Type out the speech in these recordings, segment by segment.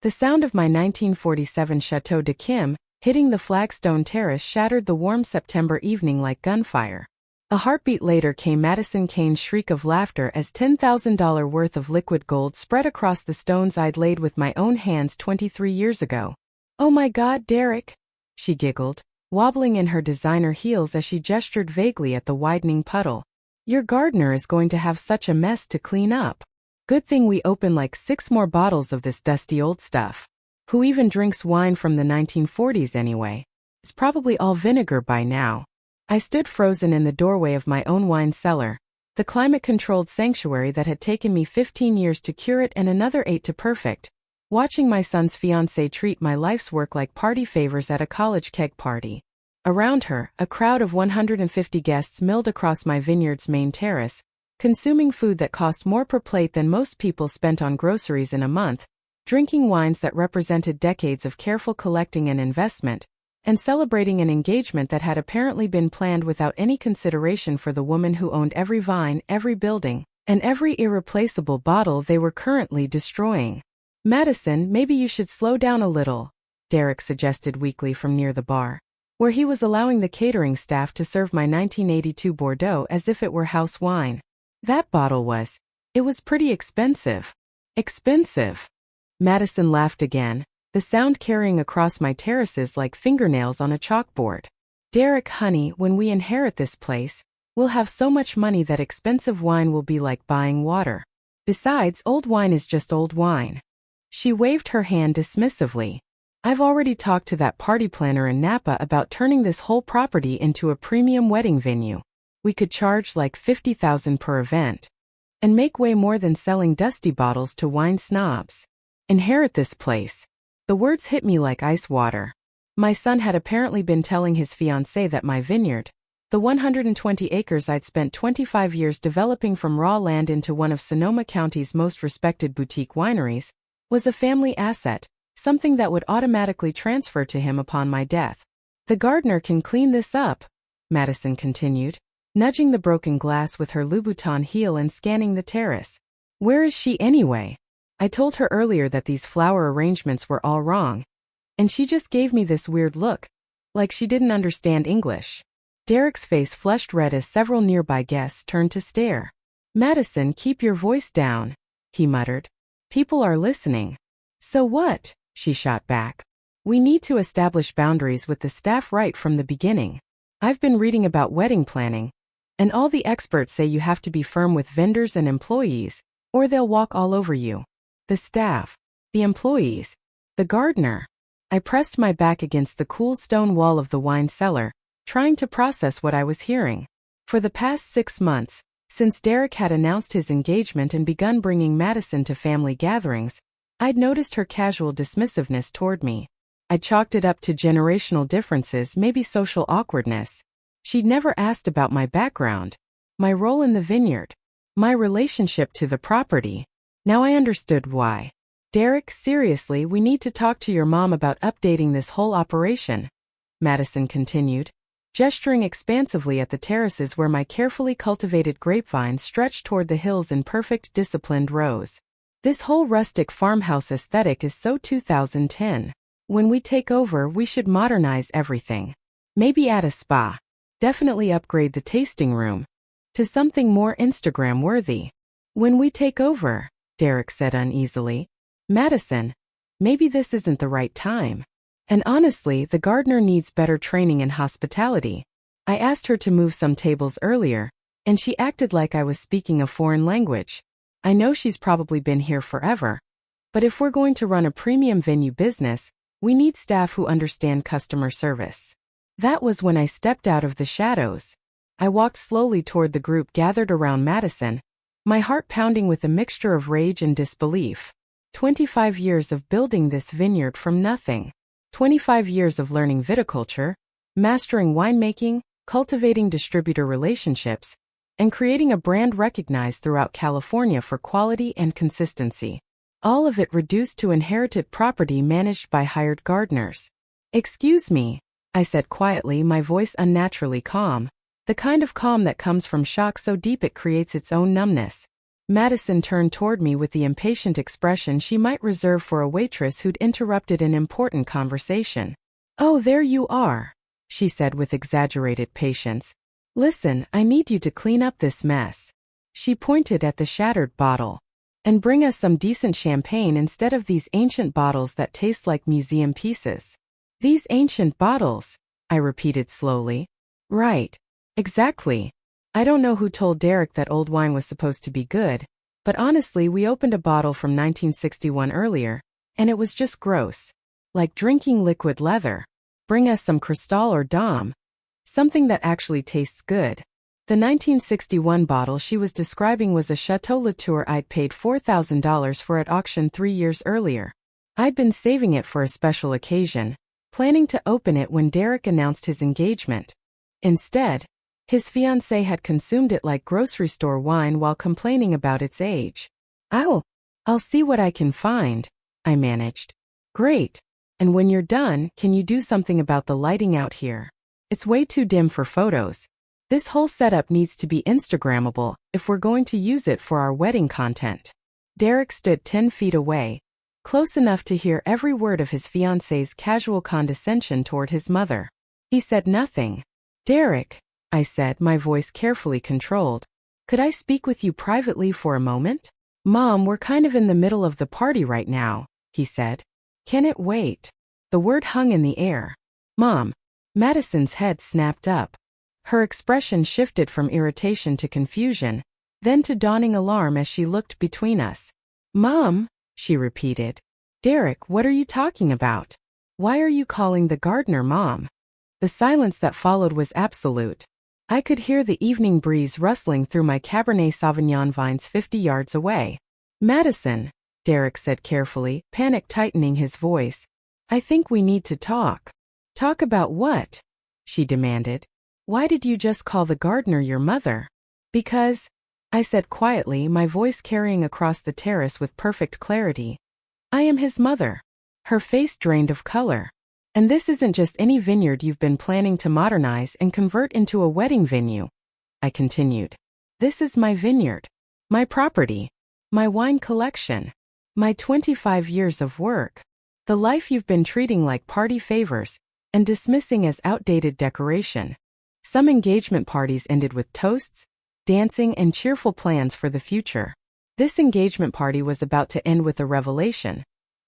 The sound of my 1947 Chateau de Kim hitting the flagstone terrace shattered the warm September evening like gunfire. A heartbeat later came Madison Kane's shriek of laughter as $10,000 worth of liquid gold spread across the stones I'd laid with my own hands 23 years ago. "Oh my God, Derek," she giggled, wobbling in her designer heels as she gestured vaguely at the widening puddle. "Your gardener is going to have such a mess to clean up. Good thing we opened like 6 more bottles of this dusty old stuff. Who even drinks wine from the 1940s anyway? It's probably all vinegar by now." I stood frozen in the doorway of my own wine cellar, the climate-controlled sanctuary that had taken me 15 years to curate and another 8 to perfect, watching my son's fiancée treat my life's work like party favors at a college keg party. Around her, a crowd of 150 guests milled across my vineyard's main terrace, consuming food that cost more per plate than most people spent on groceries in a month, drinking wines that represented decades of careful collecting and investment, and celebrating an engagement that had apparently been planned without any consideration for the woman who owned every vine, every building, and every irreplaceable bottle they were currently destroying. "Madison, maybe you should slow down a little," Derek suggested weakly from near the bar, where he was allowing the catering staff to serve my 1982 Bordeaux as if it were house wine. "That bottle it was pretty expensive." "Expensive?" Madison laughed again, the sound carrying across my terraces like fingernails on a chalkboard. "Derek, honey, when we inherit this place, we'll have so much money that expensive wine will be like buying water. Besides, old wine is just old wine." She waved her hand dismissively. "I've already talked to that party planner in Napa about turning this whole property into a premium wedding venue. We could charge like $50,000 per event. And make way more than selling dusty bottles to wine snobs. Inherit this place." The words hit me like ice water. My son had apparently been telling his fiancée that my vineyard, the 120 acres I'd spent 25 years developing from raw land into one of Sonoma County's most respected boutique wineries, was a family asset, something that would automatically transfer to him upon my death. "The gardener can clean this up," Madison continued, nudging the broken glass with her Louboutin heel and scanning the terrace. "Where is she anyway? I told her earlier that these flower arrangements were all wrong, and she just gave me this weird look, like she didn't understand English." Derek's face flushed red as several nearby guests turned to stare. "Madison, keep your voice down," he muttered. "People are listening." "So what?" she shot back. "We need to establish boundaries with the staff right from the beginning. I've been reading about wedding planning, and all the experts say you have to be firm with vendors and employees, or they'll walk all over you. The staff, the employees, the gardener." I pressed my back against the cool stone wall of the wine cellar, trying to process what I was hearing. For the past 6 months, since Derek had announced his engagement and begun bringing Madison to family gatherings, I'd noticed her casual dismissiveness toward me. I chalked it up to generational differences, maybe social awkwardness. She'd never asked about my background, my role in the vineyard, my relationship to the property. Now I understood why. "Derek, seriously, we need to talk to your mom about updating this whole operation," Madison continued, gesturing expansively at the terraces where my carefully cultivated grapevines stretched toward the hills in perfect disciplined rows. "This whole rustic farmhouse aesthetic is so 2010. When we take over, we should modernize everything. Maybe add a spa. Definitely upgrade the tasting room to something more Instagram-worthy." "When we take over," Derek said uneasily. "Madison, maybe this isn't the right time. And honestly, the gardener needs better training in hospitality. I asked her to move some tables earlier, and she acted like I was speaking a foreign language. I know she's probably been here forever. But if we're going to run a premium venue business, we need staff who understand customer service." That was when I stepped out of the shadows. I walked slowly toward the group gathered around Madison, my heart pounding with a mixture of rage and disbelief. 25 years of building this vineyard from nothing. 25 years of learning viticulture, mastering winemaking, cultivating distributor relationships, and creating a brand recognized throughout California for quality and consistency. All of it reduced to inherited property managed by hired gardeners. "Excuse me," I said quietly, my voice unnaturally calm, the kind of calm that comes from shock so deep it creates its own numbness. Madison turned toward me with the impatient expression she might reserve for a waitress who'd interrupted an important conversation. "Oh, there you are," she said with exaggerated patience. "Listen, I need you to clean up this mess." She pointed at the shattered bottle. "And bring us some decent champagne instead of these ancient bottles that taste like museum pieces." "These ancient bottles," I repeated slowly. "Right. Exactly. I don't know who told Derek that old wine was supposed to be good, but honestly we opened a bottle from 1961 earlier, and it was just gross. Like drinking liquid leather. Bring us some Cristal or Dom. Something that actually tastes good." The 1961 bottle she was describing was a Chateau Latour I'd paid $4,000 for at auction 3 years earlier. I'd been saving it for a special occasion, planning to open it when Derek announced his engagement. Instead, his fiancée had consumed it like grocery store wine while complaining about its age. "I'll see what I can find," I managed. "Great. And when you're done, can you do something about the lighting out here? It's way too dim for photos. This whole setup needs to be Instagrammable if we're going to use it for our wedding content." Derek stood 10 feet away, close enough to hear every word of his fiancée's casual condescension toward his mother. He said nothing. "Derek," I said, my voice carefully controlled, "could I speak with you privately for a moment?" "Mom, we're kind of in the middle of the party right now," he said. "Can it wait?" The word hung in the air. "Mom." Madison's head snapped up. Her expression shifted from irritation to confusion, then to dawning alarm as she looked between us. "Mom," she repeated. "Derek, what are you talking about? Why are you calling the gardener Mom?" The silence that followed was absolute. I could hear the evening breeze rustling through my Cabernet Sauvignon vines 50 yards away. "Madison," Derek said carefully, panic tightening his voice, "I think we need to talk." "Talk about what?" she demanded. "Why did you just call the gardener your mother?" "Because," I said quietly, my voice carrying across the terrace with perfect clarity, "I am his mother." Her face drained of color. "And this isn't just any vineyard you've been planning to modernize and convert into a wedding venue," I continued. "This is my vineyard. My property. My wine collection. My 25 years of work. The life you've been treating like party favors and dismissing as outdated decoration." Some engagement parties ended with toasts, dancing, and cheerful plans for the future. This engagement party was about to end with a revelation.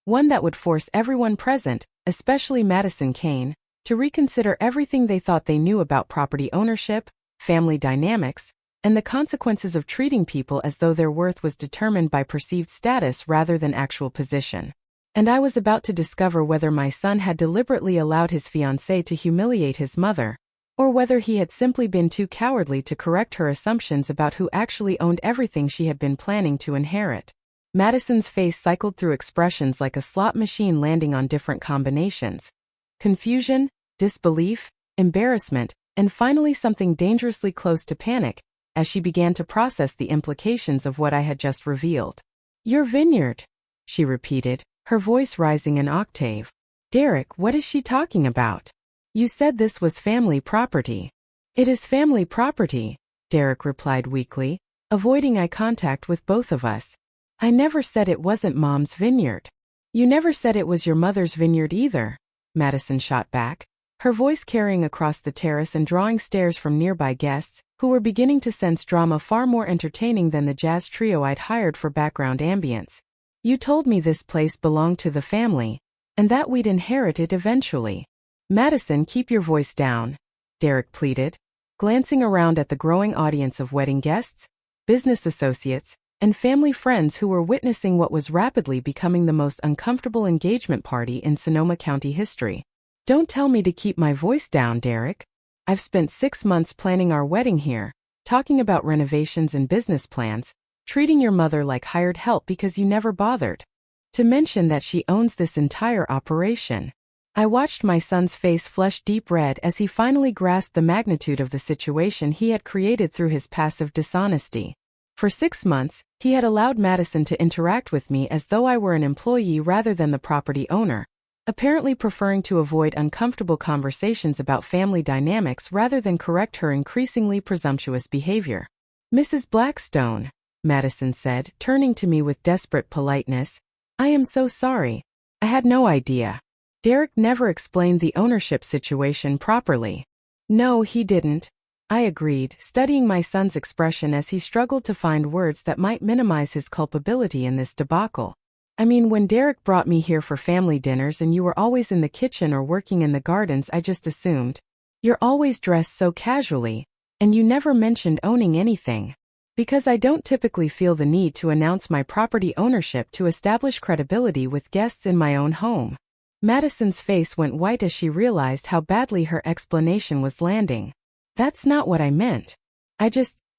One that would force everyone present, especially Madison Kane, to reconsider everything they thought they knew about property ownership, family dynamics, and the consequences of treating people as though their worth was determined by perceived status rather than actual position. And I was about to discover whether my son had deliberately allowed his fiancée to humiliate his mother, or whether he had simply been too cowardly to correct her assumptions about who actually owned everything she had been planning to inherit. Madison's face cycled through expressions like a slot machine landing on different combinations. Confusion, disbelief, embarrassment, and finally something dangerously close to panic, as she began to process the implications of what I had just revealed. "Your vineyard," she repeated, her voice rising an octave. "Derek, what is she talking about? You said this was family property." "It is family property," Derek replied weakly, avoiding eye contact with both of us. "I never said it wasn't Mom's vineyard." "You never said it was your mother's vineyard either," Madison shot back, her voice carrying across the terrace and drawing stares from nearby guests, who were beginning to sense drama far more entertaining than the jazz trio I'd hired for background ambience. "You told me this place belonged to the family, and that we'd inherit it eventually." "Madison, keep your voice down," Derek pleaded, glancing around at the growing audience of wedding guests, business associates, and family friends who were witnessing what was rapidly becoming the most uncomfortable engagement party in Sonoma County history. "Don't tell me to keep my voice down, Derek. I've spent 6 months planning our wedding here, talking about renovations and business plans, treating your mother like hired help because you never bothered to mention that she owns this entire operation." I watched my son's face flush deep red as he finally grasped the magnitude of the situation he had created through his passive dishonesty. For 6 months, he had allowed Madison to interact with me as though I were an employee rather than the property owner, apparently preferring to avoid uncomfortable conversations about family dynamics rather than correct her increasingly presumptuous behavior. "Mrs. Blackstone," Madison said, turning to me with desperate politeness. I am so sorry. I had no idea. Derek never explained the ownership situation properly. No, he didn't. I agreed, studying my son's expression as he struggled to find words that might minimize his culpability in this debacle. I mean, when Derek brought me here for family dinners and you were always in the kitchen or working in the gardens, I just assumed. You're always dressed so casually, and you never mentioned owning anything. Because I don't typically feel the need to announce my property ownership to establish credibility with guests in my own home. Madison's face went white as she realized how badly her explanation was landing. That's not what I meant.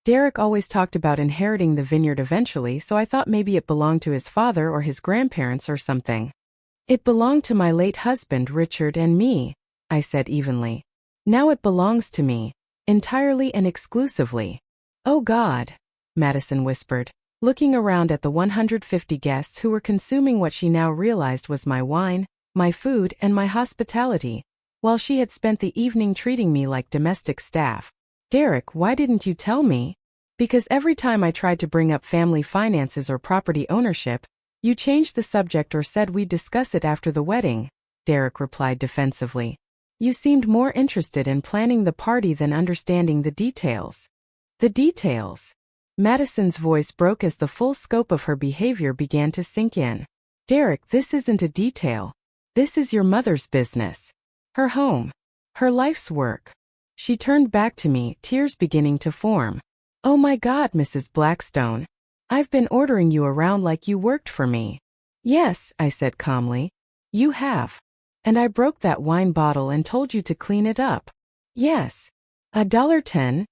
Derek always talked about inheriting the vineyard eventually, so I thought maybe it belonged to his father or his grandparents or something. It belonged to my late husband, Richard, and me, I said evenly. Now it belongs to me, entirely and exclusively. Oh God, Madison whispered, looking around at the 150 guests who were consuming what she now realized was my wine, my food, and my hospitality, while she had spent the evening treating me like domestic staff. Derek, why didn't you tell me? Because every time I tried to bring up family finances or property ownership, you changed the subject or said we'd discuss it after the wedding, Derek replied defensively. You seemed more interested in planning the party than understanding the details. The details? Madison's voice broke as the full scope of her behavior began to sink in. Derek, this isn't a detail. This is your mother's business. Her home. Her life's work. She turned back to me, tears beginning to form. Oh my God, Mrs. Blackstone. I've been ordering you around like you worked for me. Yes, I said calmly. You have. And I broke that wine bottle and told you to clean it up. Yes. $10,000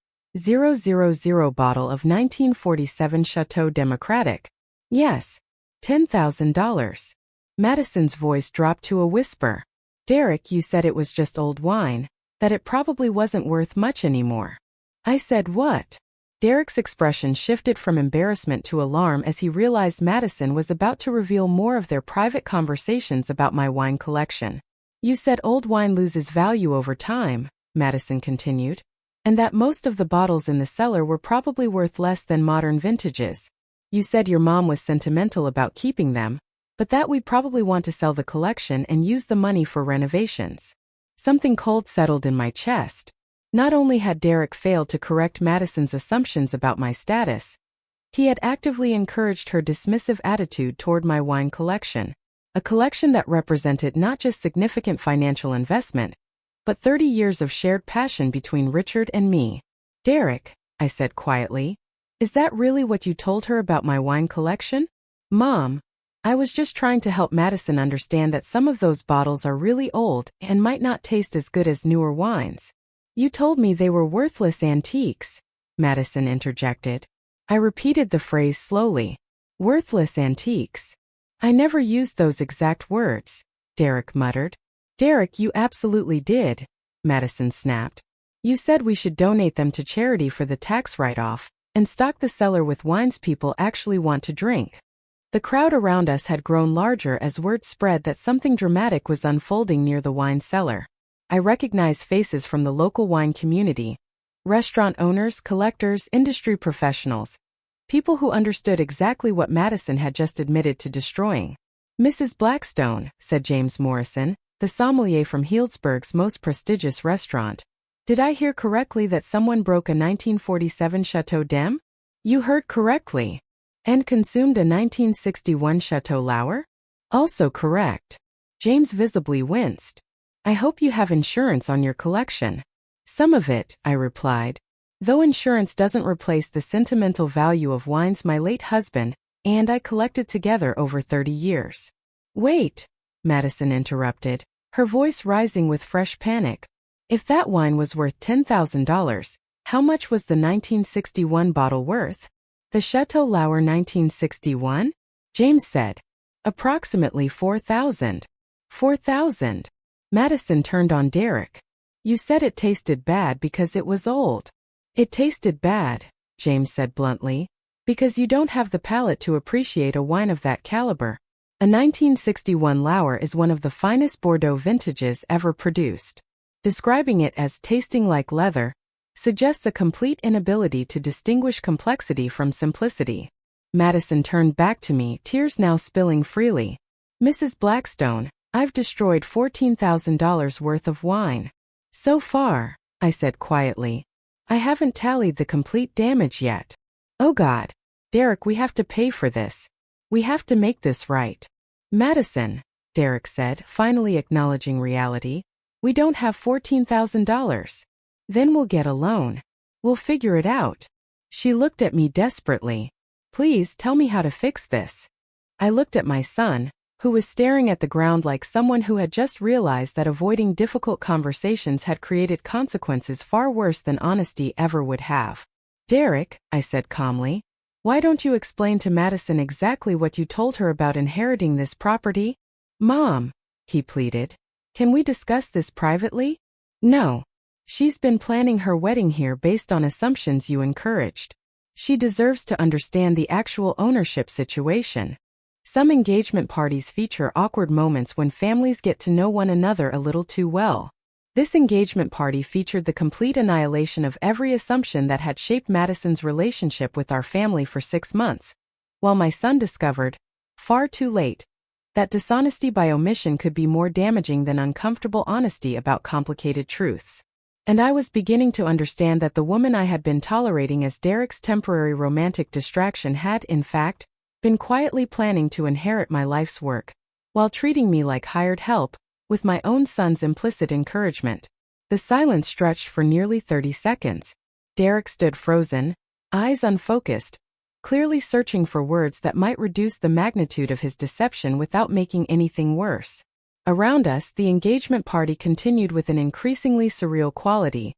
bottle of 1947 Chateau Democratic. Yes. $10,000. Madison's voice dropped to a whisper. Derek, you said it was just old wine, that it probably wasn't worth much anymore. I said what? Derek's expression shifted from embarrassment to alarm as he realized Madison was about to reveal more of their private conversations about my wine collection. You said old wine loses value over time, Madison continued, and that most of the bottles in the cellar were probably worth less than modern vintages. You said your mom was sentimental about keeping them, but that we'd probably want to sell the collection and use the money for renovations. Something cold settled in my chest. Not only had Derek failed to correct Madison's assumptions about my status, he had actively encouraged her dismissive attitude toward my wine collection, a collection that represented not just significant financial investment, but 30 years of shared passion between Richard and me. Derek, I said quietly, is that really what you told her about my wine collection? Mom, I was just trying to help Madison understand that some of those bottles are really old and might not taste as good as newer wines. You told me they were worthless antiques, Madison interjected. I repeated the phrase slowly. Worthless antiques. I never used those exact words, Derek muttered. Derek, you absolutely did, Madison snapped. You said we should donate them to charity for the tax write-off and stock the cellar with wines people actually want to drink. The crowd around us had grown larger as word spread that something dramatic was unfolding near the wine cellar. I recognized faces from the local wine community, restaurant owners, collectors, industry professionals, people who understood exactly what Madison had just admitted to destroying. Mrs. Blackstone, said James Morrison, the sommelier from Healdsburg's most prestigious restaurant. Did I hear correctly that someone broke a 1947 Chateau Dem? You heard correctly. And consumed a 1961 Chateau Lauer? Also correct. James visibly winced. I hope you have insurance on your collection. Some of it, I replied. Though insurance doesn't replace the sentimental value of wines my late husband and I collected together over 30 years. Wait, Madison interrupted, her voice rising with fresh panic. If that wine was worth $10,000, how much was the 1961 bottle worth? The Chateau Lauer 1961? James said. Approximately $4,000. $4,000. Madison turned on Derek. You said it tasted bad because it was old. It tasted bad, James said bluntly, because you don't have the palate to appreciate a wine of that caliber. A 1961 Lauer is one of the finest Bordeaux vintages ever produced. Describing it as tasting like leather suggests a complete inability to distinguish complexity from simplicity. Madison turned back to me, tears now spilling freely. Mrs. Blackstone, I've destroyed $14,000 worth of wine. So far, I said quietly. I haven't tallied the complete damage yet. Oh God. Derek, we have to pay for this. We have to make this right. Madison, Derek said, finally acknowledging reality. We don't have $14,000. Then we'll get a loan. We'll figure it out. She looked at me desperately. Please tell me how to fix this. I looked at my son, who was staring at the ground like someone who had just realized that avoiding difficult conversations had created consequences far worse than honesty ever would have. Derek, I said calmly, why don't you explain to Madison exactly what you told her about inheriting this property? Mom, he pleaded, can we discuss this privately? No. She's been planning her wedding here based on assumptions you encouraged. She deserves to understand the actual ownership situation. Some engagement parties feature awkward moments when families get to know one another a little too well. This engagement party featured the complete annihilation of every assumption that had shaped Madison's relationship with our family for 6 months, while my son discovered, far too late, that dishonesty by omission could be more damaging than uncomfortable honesty about complicated truths. And I was beginning to understand that the woman I had been tolerating as Derek's temporary romantic distraction had, in fact, been quietly planning to inherit my life's work, while treating me like hired help, with my own son's implicit encouragement. The silence stretched for nearly 30 seconds. Derek stood frozen, eyes unfocused, clearly searching for words that might reduce the magnitude of his deception without making anything worse. Around us, the engagement party continued with an increasingly surreal quality.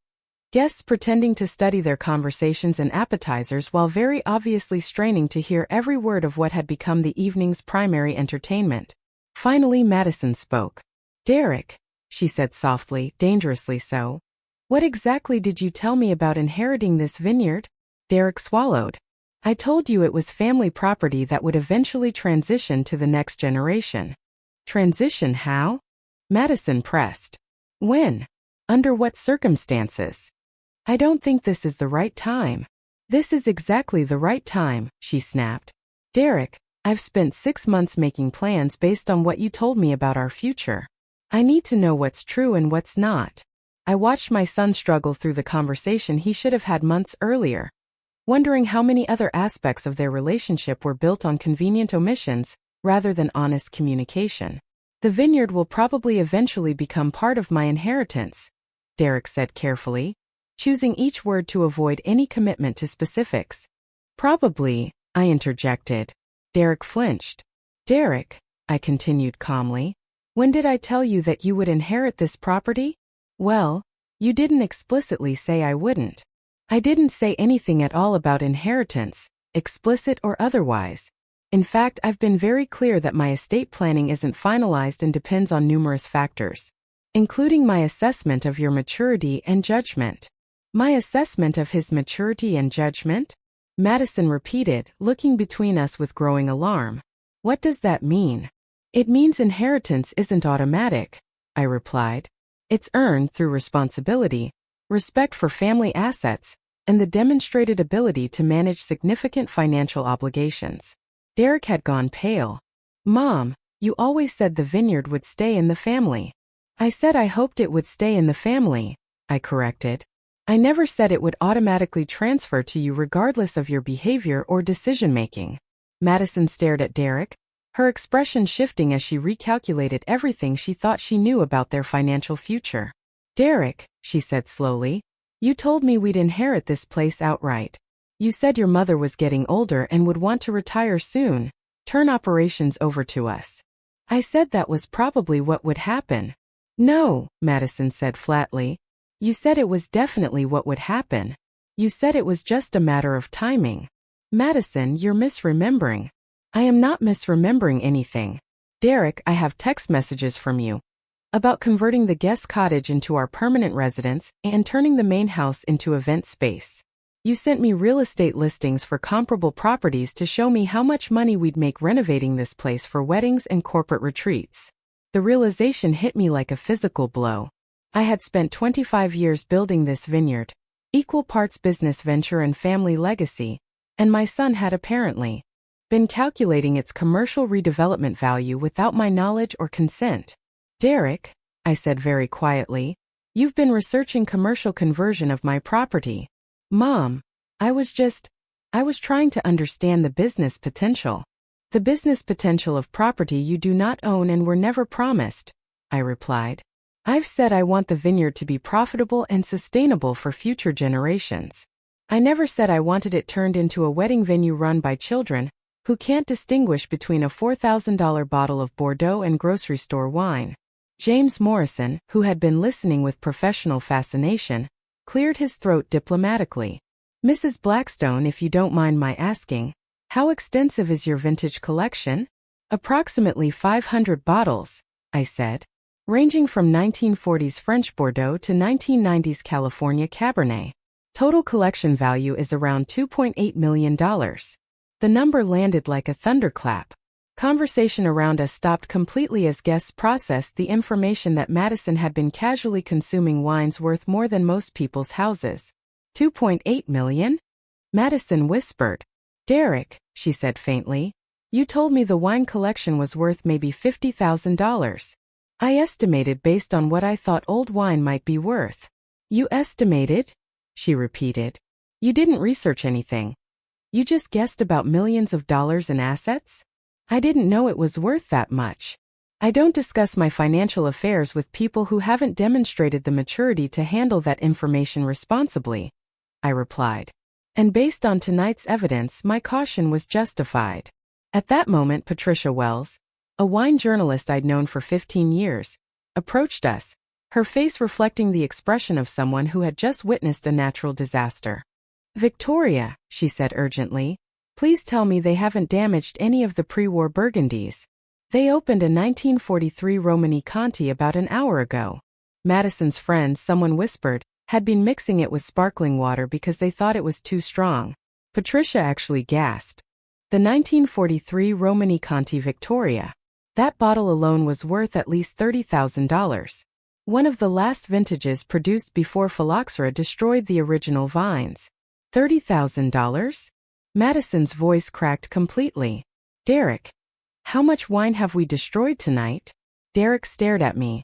Guests pretending to study their conversations and appetizers while very obviously straining to hear every word of what had become the evening's primary entertainment. Finally, Madison spoke. Derek, she said softly, dangerously so. What exactly did you tell me about inheriting this vineyard? Derek swallowed. I told you it was family property that would eventually transition to the next generation. Transition how? Madison pressed. When? Under what circumstances? I don't think this is the right time. This is exactly the right time, she snapped. Derek, I've spent 6 months making plans based on what you told me about our future. I need to know what's true and what's not. I watched my son struggle through the conversation he should have had months earlier, wondering how many other aspects of their relationship were built on convenient omissions, rather than honest communication. The vineyard will probably eventually become part of my inheritance, Derek said carefully, choosing each word to avoid any commitment to specifics. Probably, I interjected. Derek flinched. Derek, I continued calmly, when did I tell you that you would inherit this property? Well, you didn't explicitly say I wouldn't. I didn't say anything at all about inheritance, explicit or otherwise. In fact, I've been very clear that my estate planning isn't finalized and depends on numerous factors, including my assessment of your maturity and judgment. My assessment of his maturity and judgment? Madison repeated, looking between us with growing alarm. What does that mean? It means inheritance isn't automatic, I replied. It's earned through responsibility, respect for family assets, and the demonstrated ability to manage significant financial obligations. Derek had gone pale. Mom, you always said the vineyard would stay in the family. I said I hoped it would stay in the family, I corrected. I never said it would automatically transfer to you regardless of your behavior or decision-making. Madison stared at Derek, her expression shifting as she recalculated everything she thought she knew about their financial future. Derek, she said slowly, you told me we'd inherit this place outright. You said your mother was getting older and would want to retire soon, turn operations over to us. I said that was probably what would happen. No, Madison said flatly. You said it was definitely what would happen. You said it was just a matter of timing. Madison, you're misremembering. I am not misremembering anything. Derek, I have text messages from you about converting the guest cottage into our permanent residence and turning the main house into event space. You sent me real estate listings for comparable properties to show me how much money we'd make renovating this place for weddings and corporate retreats. The realization hit me like a physical blow. I had spent 25 years building this vineyard, equal parts business venture and family legacy, and my son had apparently been calculating its commercial redevelopment value without my knowledge or consent. Derek, I said very quietly, you've been researching commercial conversion of my property. Mom, I was trying to understand the business potential. The business potential of property you do not own and were never promised, I replied. I've said I want the vineyard to be profitable and sustainable for future generations. I never said I wanted it turned into a wedding venue run by children who can't distinguish between a $4,000 bottle of Bordeaux and grocery store wine. James Morrison, who had been listening with professional fascination, cleared his throat diplomatically. Mrs. Blackstone, if you don't mind my asking, how extensive is your vintage collection? Approximately 500 bottles, I said, ranging from 1940s French Bordeaux to 1990s California Cabernet. Total collection value is around $2.8 million. The number landed like a thunderclap. Conversation around us stopped completely as guests processed the information that Madison had been casually consuming wines worth more than most people's houses. 2.8 million? Madison whispered. Derek, she said faintly, you told me the wine collection was worth maybe $50,000. I estimated based on what I thought old wine might be worth. You estimated? She repeated. You didn't research anything. You just guessed about millions of dollars in assets? I didn't know it was worth that much. I don't discuss my financial affairs with people who haven't demonstrated the maturity to handle that information responsibly, I replied. And based on tonight's evidence, my caution was justified. At that moment, Patricia Wells, a wine journalist I'd known for 15 years, approached us, her face reflecting the expression of someone who had just witnessed a natural disaster. Victoria, she said urgently, please tell me they haven't damaged any of the pre-war Burgundies. They opened a 1943 Romani Conti about an hour ago. Madison's friend, someone whispered, had been mixing it with sparkling water because they thought it was too strong. Patricia actually gasped. The 1943 Romani Conti Victoria. That bottle alone was worth at least $30,000. One of the last vintages produced before phylloxera destroyed the original vines. $30,000? Madison's voice cracked completely. Derek, how much wine have we destroyed tonight? Derek stared at me,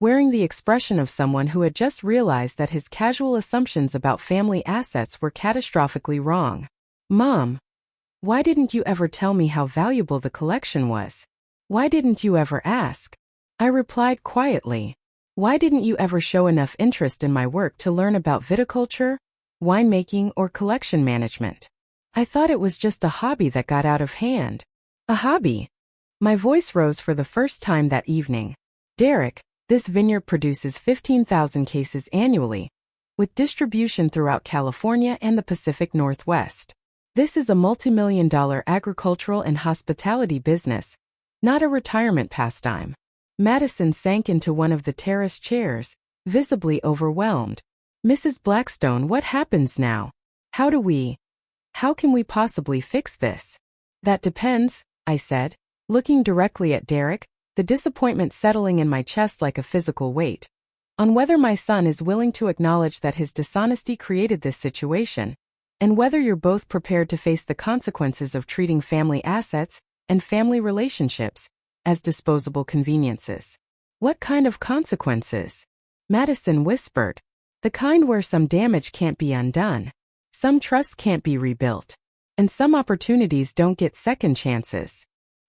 wearing the expression of someone who had just realized that his casual assumptions about family assets were catastrophically wrong. Mom, why didn't you ever tell me how valuable the collection was? Why didn't you ever ask? I replied quietly. Why didn't you ever show enough interest in my work to learn about viticulture, winemaking, or collection management? I thought it was just a hobby that got out of hand. A hobby? My voice rose for the first time that evening. Derek, this vineyard produces 15,000 cases annually, with distribution throughout California and the Pacific Northwest. This is a multi-million-dollar agricultural and hospitality business, not a retirement pastime. Madison sank into one of the terrace chairs, visibly overwhelmed. Mrs. Blackstone, what happens now? How can we possibly fix this? That depends, I said, looking directly at Derek, the disappointment settling in my chest like a physical weight, on whether my son is willing to acknowledge that his dishonesty created this situation, and whether you're both prepared to face the consequences of treating family assets and family relationships as disposable conveniences. What kind of consequences? Madison whispered. The kind where some damage can't be undone, some trust can't be rebuilt, and some opportunities don't get second chances.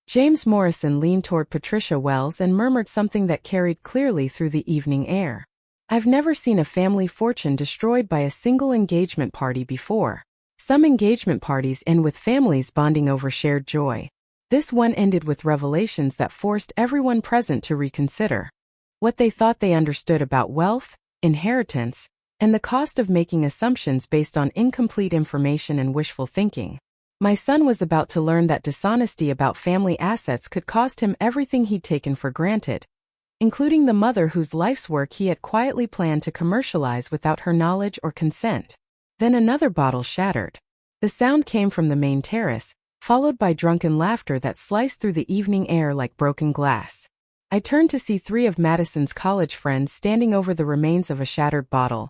James Morrison leaned toward Patricia Wells and murmured something that carried clearly through the evening air. I've never seen a family fortune destroyed by a single engagement party before. Some engagement parties end with families bonding over shared joy. This one ended with revelations that forced everyone present to reconsider what they thought they understood about wealth, inheritance, and the cost of making assumptions based on incomplete information and wishful thinking. My son was about to learn that dishonesty about family assets could cost him everything he'd taken for granted, including the mother whose life's work he had quietly planned to commercialize without her knowledge or consent. Then another bottle shattered. The sound came from the main terrace, followed by drunken laughter that sliced through the evening air like broken glass. I turned to see three of Madison's college friends standing over the remains of a shattered bottle,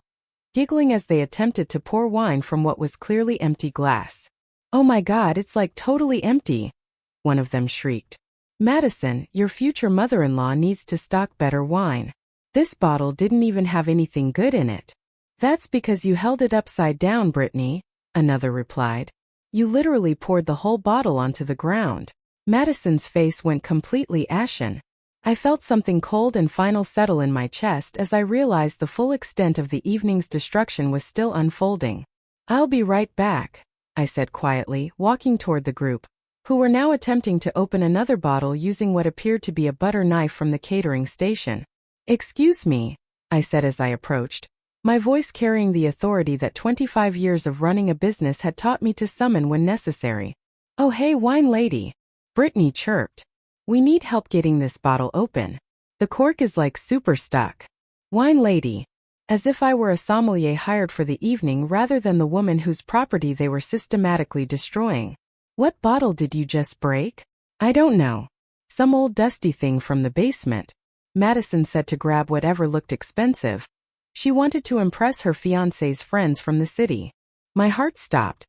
giggling as they attempted to pour wine from what was clearly empty glass. "Oh my God, it's like totally empty," one of them shrieked. "Madison, your future mother-in-law needs to stock better wine. This bottle didn't even have anything good in it." "That's because you held it upside down, Brittany," another replied. "You literally poured the whole bottle onto the ground." Madison's face went completely ashen. I felt something cold and final settle in my chest as I realized the full extent of the evening's destruction was still unfolding. "I'll be right back," I said quietly, walking toward the group, who were now attempting to open another bottle using what appeared to be a butter knife from the catering station. "Excuse me," I said as I approached, my voice carrying the authority that 25 years of running a business had taught me to summon when necessary. "Oh hey, wine lady," Brittany chirped. "We need help getting this bottle open. The cork is like super stuck." "Wine lady," as if I were a sommelier hired for the evening rather than the woman whose property they were systematically destroying. "What bottle did you just break?" "I don't know. Some old dusty thing from the basement." Madison said to grab whatever looked expensive. She wanted to impress her fiancé's friends from the city. My heart stopped.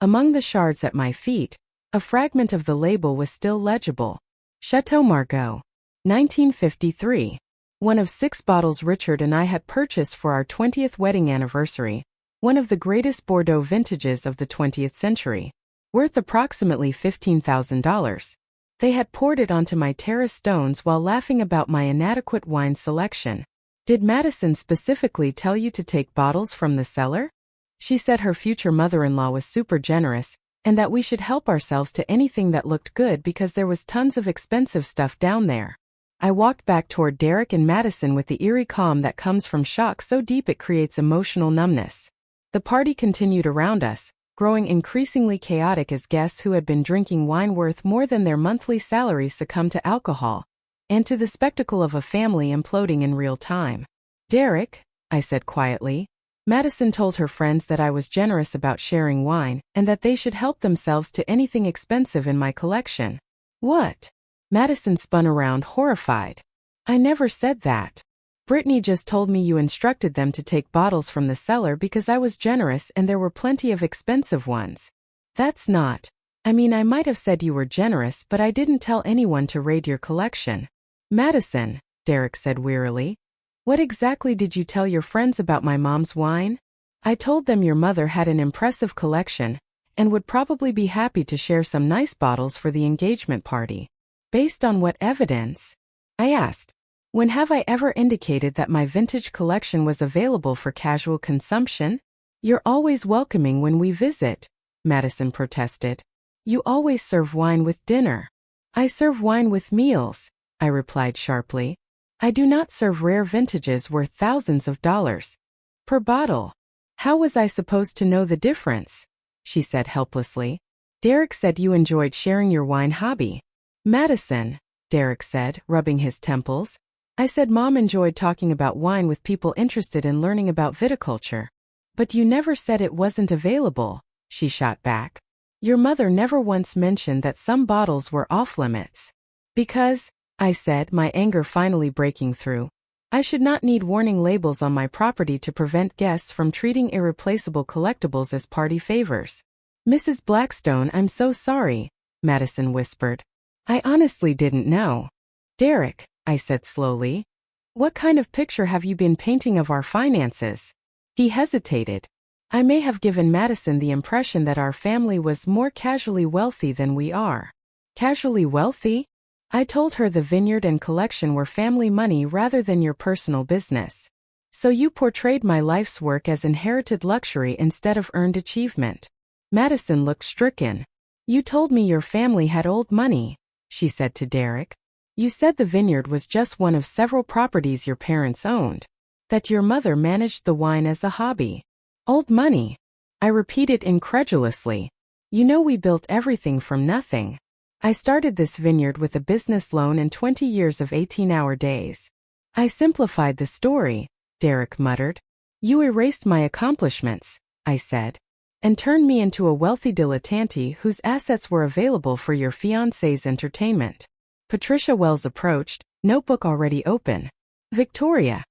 Among the shards at my feet, a fragment of the label was still legible. Chateau Margaux, 1953. One of 6 bottles Richard and I had purchased for our 20th wedding anniversary, one of the greatest Bordeaux vintages of the 20th century, worth approximately $15,000. They had poured it onto my terrace stones while laughing about my inadequate wine selection. "Did Madison specifically tell you to take bottles from the cellar?" She said her future mother-in-law was super generous, and that we should help ourselves to anything that looked good because there was tons of expensive stuff down there. I walked back toward Derek and Madison with the eerie calm that comes from shock so deep it creates emotional numbness. The party continued around us, growing increasingly chaotic as guests who had been drinking wine worth more than their monthly salaries succumbed to alcohol, and to the spectacle of a family imploding in real time. "Derek," I said quietly, "Madison told her friends that I was generous about sharing wine and that they should help themselves to anything expensive in my collection." "What?" Madison spun around, horrified. "I never said that. Brittany just told me you instructed them to take bottles from the cellar because I was generous and there were plenty of expensive ones." "That's not. I mean, I might have said you were generous, but I didn't tell anyone to raid your collection." "Madison," Derek said wearily, "what exactly did you tell your friends about my mom's wine?" "I told them your mother had an impressive collection and would probably be happy to share some nice bottles for the engagement party." "Based on what evidence?" I asked. "When have I ever indicated that my vintage collection was available for casual consumption?" "You're always welcoming when we visit," Madison protested. "You always serve wine with dinner." "I serve wine with meals," I replied sharply. "I do not serve rare vintages worth thousands of dollars per bottle." "How was I supposed to know the difference?" she said helplessly. "Derek said you enjoyed sharing your wine hobby." "Madison," Derek said, rubbing his temples, "I said Mom enjoyed talking about wine with people interested in learning about viticulture." "But you never said it wasn't available," she shot back. "Your mother never once mentioned that some bottles were off-limits." "Because," I said, my anger finally breaking through, "I should not need warning labels on my property to prevent guests from treating irreplaceable collectibles as party favors." "Mrs. Blackstone, I'm so sorry," Madison whispered. "I honestly didn't know." "Derek," I said slowly, "what kind of picture have you been painting of our finances?" He hesitated. "I may have given Madison the impression that our family was more casually wealthy than we are." "Casually wealthy?" I told her the vineyard and collection were family money rather than your personal business. "So you portrayed my life's work as inherited luxury instead of earned achievement." Madison looked stricken. "You told me your family had old money," she said to Derek. "You said the vineyard was just one of several properties your parents owned. That your mother managed the wine as a hobby." "Old money?" I repeated incredulously. "You know we built everything from nothing. I started this vineyard with a business loan and 20 years of 18-hour days." "I simplified the story," Derek muttered. "You erased my accomplishments," I said, "and turned me into a wealthy dilettante whose assets were available for your fiancé's entertainment." Patricia Wells approached, notebook already open. "Victoria,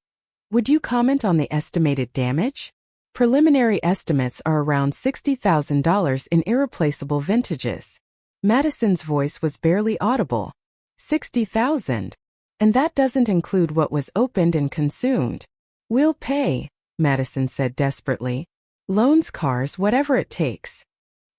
would you comment on the estimated damage?" Preliminary estimates are around $60,000 in irreplaceable vintages. Madison's voice was barely audible. 60,000. And that doesn't include what was opened and consumed. We'll pay, Madison said desperately. Loans, cars, whatever it takes.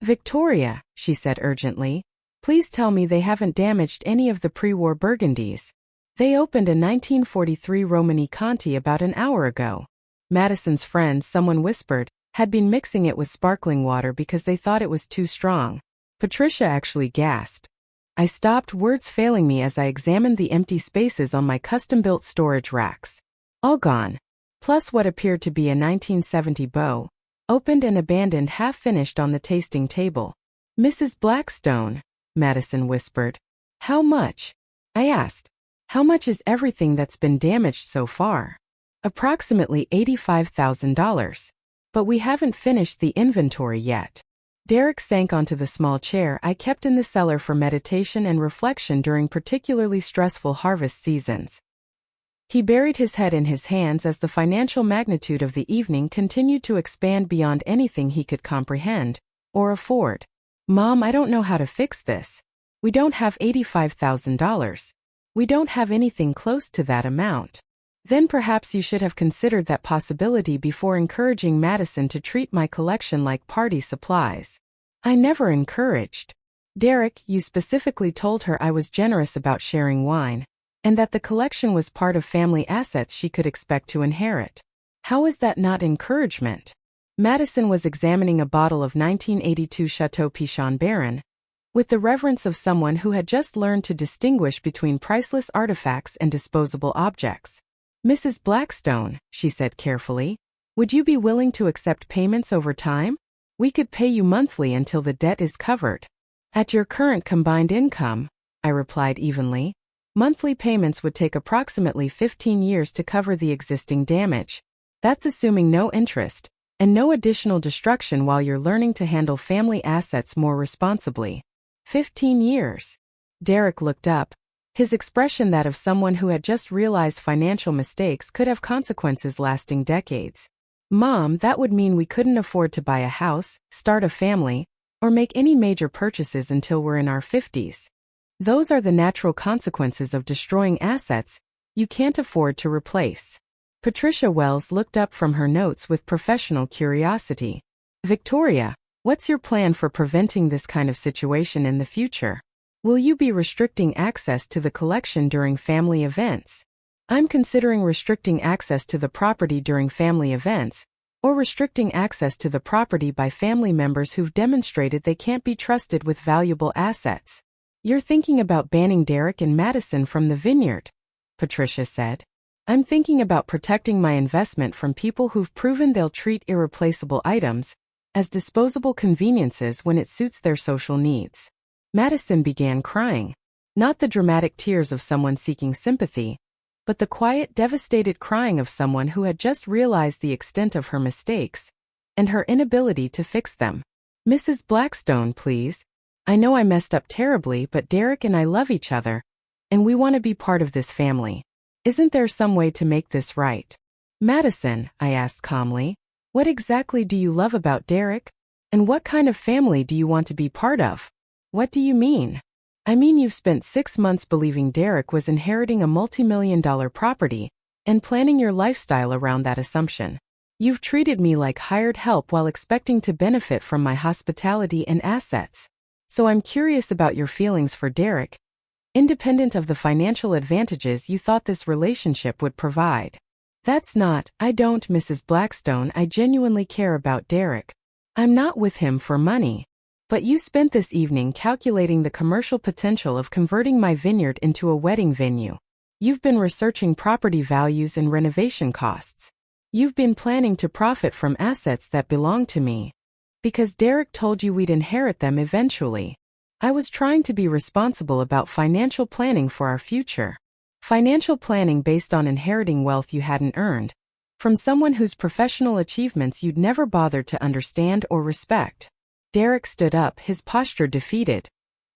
Victoria, she said urgently, please tell me they haven't damaged any of the pre-war Burgundies. They opened a 1943 Romani Conti about an hour ago. Madison's friend, someone whispered, had been mixing it with sparkling water because they thought it was too strong. Patricia actually gasped. I stopped, words failing me as I examined the empty spaces on my custom-built storage racks. All gone. Plus what appeared to be a 1970 bow, opened and abandoned half-finished on the tasting table. Mrs. Blackstone, Madison whispered. How much? I asked. How much is everything that's been damaged so far? Approximately $85,000. But we haven't finished the inventory yet. Derek sank onto the small chair I kept in the cellar for meditation and reflection during particularly stressful harvest seasons. He buried his head in his hands as the financial magnitude of the evening continued to expand beyond anything he could comprehend or afford. Mom, I don't know how to fix this. We don't have $85,000. We don't have anything close to that amount. Then perhaps you should have considered that possibility before encouraging Madison to treat my collection like party supplies. I never encouraged. Derek, you specifically told her I was generous about sharing wine, and that the collection was part of family assets she could expect to inherit. How is that not encouragement? Madison was examining a bottle of 1982 Chateau Pichon Baron, with the reverence of someone who had just learned to distinguish between priceless artifacts and disposable objects. Mrs. Blackstone, she said carefully, would you be willing to accept payments over time? We could pay you monthly until the debt is covered. At your current combined income, I replied evenly, monthly payments would take approximately 15 years to cover the existing damage. That's assuming no interest, and no additional destruction while you're learning to handle family assets more responsibly. 15 years. Derek looked up, his expression that of someone who had just realized financial mistakes could have consequences lasting decades. Mom, that would mean we couldn't afford to buy a house, start a family, or make any major purchases until we're in our 50s. Those are the natural consequences of destroying assets you can't afford to replace. Patricia Wells looked up from her notes with professional curiosity. Victoria, what's your plan for preventing this kind of situation in the future? Will you be restricting access to the collection during family events? I'm considering restricting access to the property during family events, or restricting access to the property by family members who've demonstrated they can't be trusted with valuable assets. You're thinking about banning Derek and Madison from the Vineyard, Patricia said. I'm thinking about protecting my investment from people who've proven they'll treat irreplaceable items as disposable conveniences when it suits their social needs. Madison began crying, not the dramatic tears of someone seeking sympathy, but the quiet, devastated crying of someone who had just realized the extent of her mistakes and her inability to fix them. Mrs. Blackstone, please. I know I messed up terribly, but Derek and I love each other, and we want to be part of this family. Isn't there some way to make this right? Madison, I asked calmly, what exactly do you love about Derek? And what kind of family do you want to be part of? What do you mean? I mean you've spent 6 months believing Derek was inheriting a multi-million-dollar property and planning your lifestyle around that assumption. You've treated me like hired help while expecting to benefit from my hospitality and assets. So I'm curious about your feelings for Derek, independent of the financial advantages you thought this relationship would provide. I don't, Mrs. Blackstone, I genuinely care about Derek. I'm not with him for money. But you spent this evening calculating the commercial potential of converting my vineyard into a wedding venue. You've been researching property values and renovation costs. You've been planning to profit from assets that belong to me. Because Derek told you we'd inherit them eventually. I was trying to be responsible about financial planning for our future. Financial planning based on inheriting wealth you hadn't earned, from someone whose professional achievements you'd never bothered to understand or respect. Derek stood up, his posture defeated.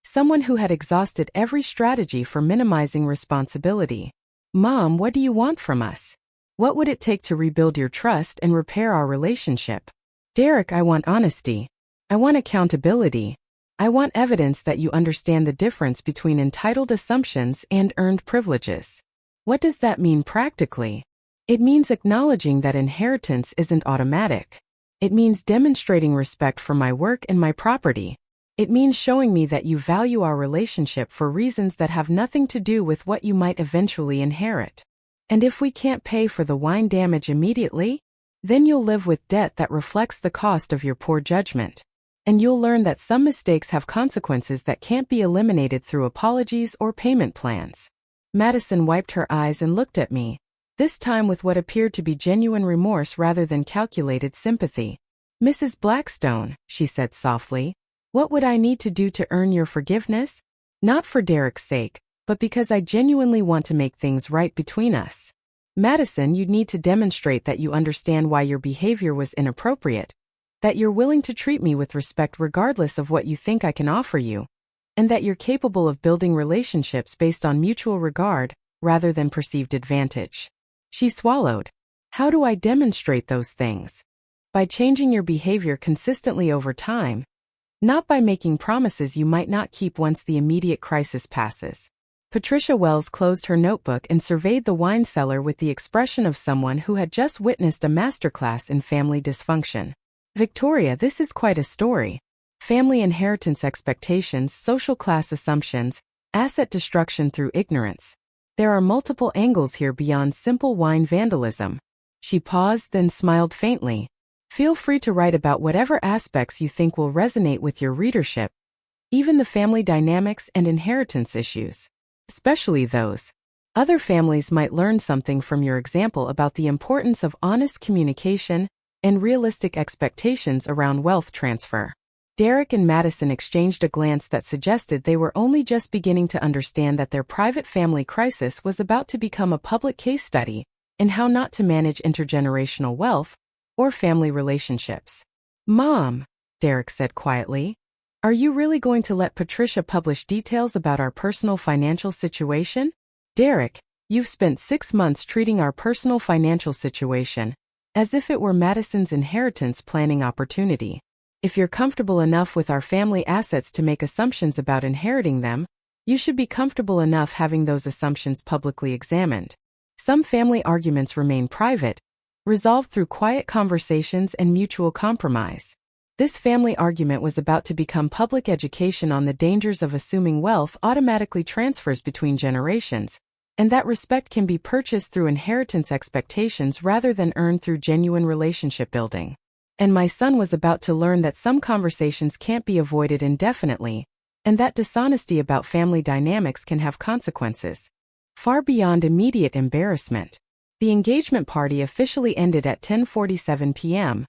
Someone who had exhausted every strategy for minimizing responsibility. Mom, what do you want from us? What would it take to rebuild your trust and repair our relationship? Derek, I want honesty. I want accountability. I want evidence that you understand the difference between entitled assumptions and earned privileges. What does that mean practically? It means acknowledging that inheritance isn't automatic. It means demonstrating respect for my work and my property. It means showing me that you value our relationship for reasons that have nothing to do with what you might eventually inherit. And if we can't pay for the wine damage immediately, then you'll live with debt that reflects the cost of your poor judgment. And you'll learn that some mistakes have consequences that can't be eliminated through apologies or payment plans. Madison wiped her eyes and looked at me, this time with what appeared to be genuine remorse rather than calculated sympathy. Mrs. Blackstone, she said softly, what would I need to do to earn your forgiveness? Not for Derek's sake, but because I genuinely want to make things right between us. Madison, you'd need to demonstrate that you understand why your behavior was inappropriate, that you're willing to treat me with respect regardless of what you think I can offer you, and that you're capable of building relationships based on mutual regard rather than perceived advantage. She swallowed. How do I demonstrate those things? By changing your behavior consistently over time, not by making promises you might not keep once the immediate crisis passes. Patricia Wells closed her notebook and surveyed the wine cellar with the expression of someone who had just witnessed a masterclass in family dysfunction. Victoria, this is quite a story. Family inheritance expectations, social class assumptions, asset destruction through ignorance. There are multiple angles here beyond simple wine vandalism. She paused, then smiled faintly. Feel free to write about whatever aspects you think will resonate with your readership, even the family dynamics and inheritance issues. Especially those. Other families might learn something from your example about the importance of honest communication and realistic expectations around wealth transfer. Derek and Madison exchanged a glance that suggested they were only just beginning to understand that their private family crisis was about to become a public case study in how not to manage intergenerational wealth or family relationships. Mom, Derek said quietly, are you really going to let Patricia publish details about our personal financial situation? Derek, you've spent 6 months treating our personal financial situation as if it were Madison's inheritance planning opportunity. If you're comfortable enough with our family assets to make assumptions about inheriting them, you should be comfortable enough having those assumptions publicly examined. Some family arguments remain private, resolved through quiet conversations and mutual compromise. This family argument was about to become public education on the dangers of assuming wealth automatically transfers between generations, and that respect can be purchased through inheritance expectations rather than earned through genuine relationship building. And my son was about to learn that some conversations can't be avoided indefinitely, and that dishonesty about family dynamics can have consequences far beyond immediate embarrassment. The engagement party officially ended at 10:47 p.m.,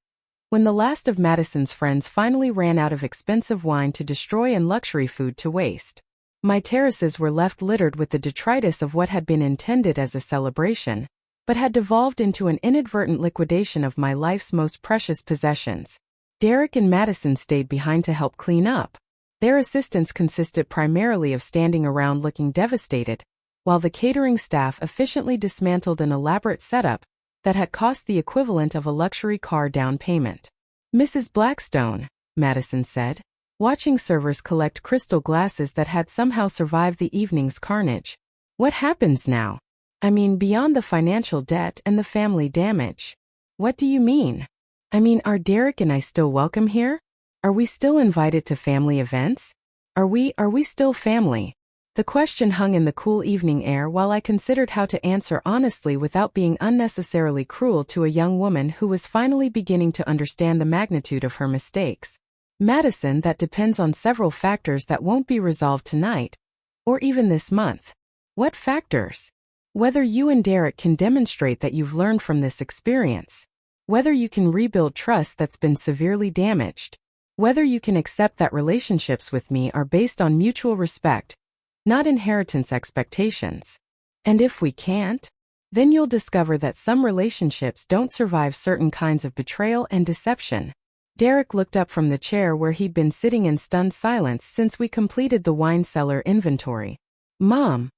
when the last of Madison's friends finally ran out of expensive wine to destroy and luxury food to waste. My terraces were left littered with the detritus of what had been intended as a celebration, but had devolved into an inadvertent liquidation of my life's most precious possessions. Derek and Madison stayed behind to help clean up. Their assistance consisted primarily of standing around looking devastated, while the catering staff efficiently dismantled an elaborate setup that had cost the equivalent of a luxury car down payment. Mrs. Blackstone, Madison said, watching servers collect crystal glasses that had somehow survived the evening's carnage. What happens now? I mean, beyond the financial debt and the family damage. What do you mean? I mean, are Derek and I still welcome here? Are we still invited to family events? Are we still family? The question hung in the cool evening air while I considered how to answer honestly without being unnecessarily cruel to a young woman who was finally beginning to understand the magnitude of her mistakes. Madison, that depends on several factors that won't be resolved tonight, or even this month. What factors? Whether you and Derek can demonstrate that you've learned from this experience. Whether you can rebuild trust that's been severely damaged. Whether you can accept that relationships with me are based on mutual respect, not inheritance expectations. And if we can't, then you'll discover that some relationships don't survive certain kinds of betrayal and deception. Derek looked up from the chair where he'd been sitting in stunned silence since we completed the wine cellar inventory. Mom,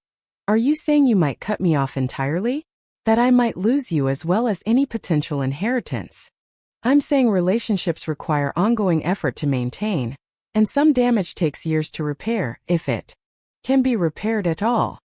are you saying you might cut me off entirely? That I might lose you as well as any potential inheritance. I'm saying relationships require ongoing effort to maintain, and some damage takes years to repair, if it can be repaired at all.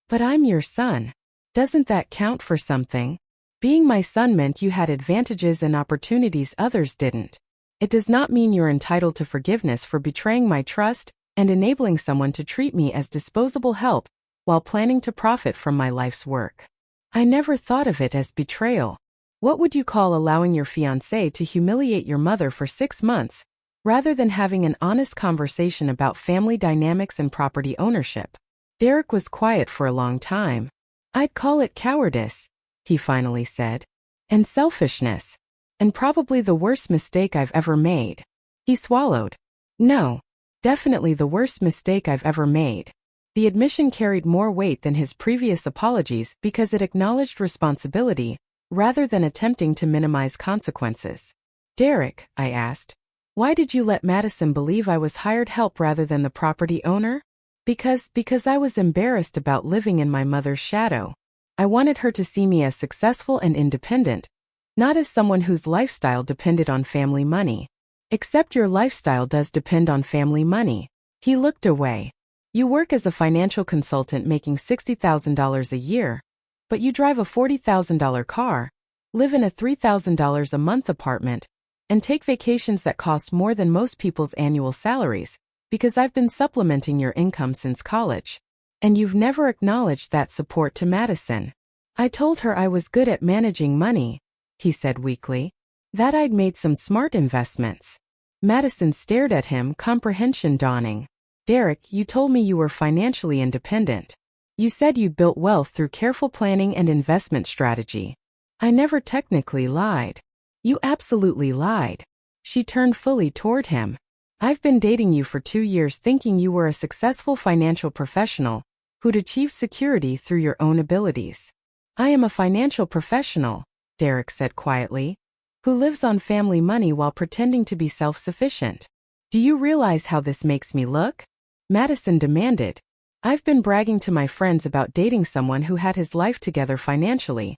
But I'm your son. Doesn't that count for something? Being my son meant you had advantages and opportunities others didn't. It does not mean you're entitled to forgiveness for betraying my trust and enabling someone to treat me as disposable help while planning to profit from my life's work. I never thought of it as betrayal. What would you call allowing your fiancé to humiliate your mother for 6 months, rather than having an honest conversation about family dynamics and property ownership? Derek was quiet for a long time. I'd call it cowardice, he finally said. And selfishness. And probably the worst mistake I've ever made. He swallowed. No. Definitely the worst mistake I've ever made. The admission carried more weight than his previous apologies because it acknowledged responsibility, rather than attempting to minimize consequences. Derek, I asked, why did you let Madison believe I was hired help rather than the property owner? Because I was embarrassed about living in my mother's shadow. I wanted her to see me as successful and independent, not as someone whose lifestyle depended on family money. Except your lifestyle does depend on family money. He looked away. You work as a financial consultant making $60,000 a year, but you drive a $40,000 car, live in a $3,000 a month apartment, and take vacations that cost more than most people's annual salaries, because I've been supplementing your income since college. And you've never acknowledged that support to Madison. I told her I was good at managing money, he said weakly. That I'd made some smart investments. Madison stared at him, comprehension dawning. Derek, you told me you were financially independent. You said you'd built wealth through careful planning and investment strategy. I never technically lied. You absolutely lied. She turned fully toward him. I've been dating you for 2 years thinking you were a successful financial professional who'd achieved security through your own abilities. I am a financial professional, Derek said quietly, who lives on family money while pretending to be self-sufficient. Do you realize how this makes me look? Madison demanded. I've been bragging to my friends about dating someone who had his life together financially,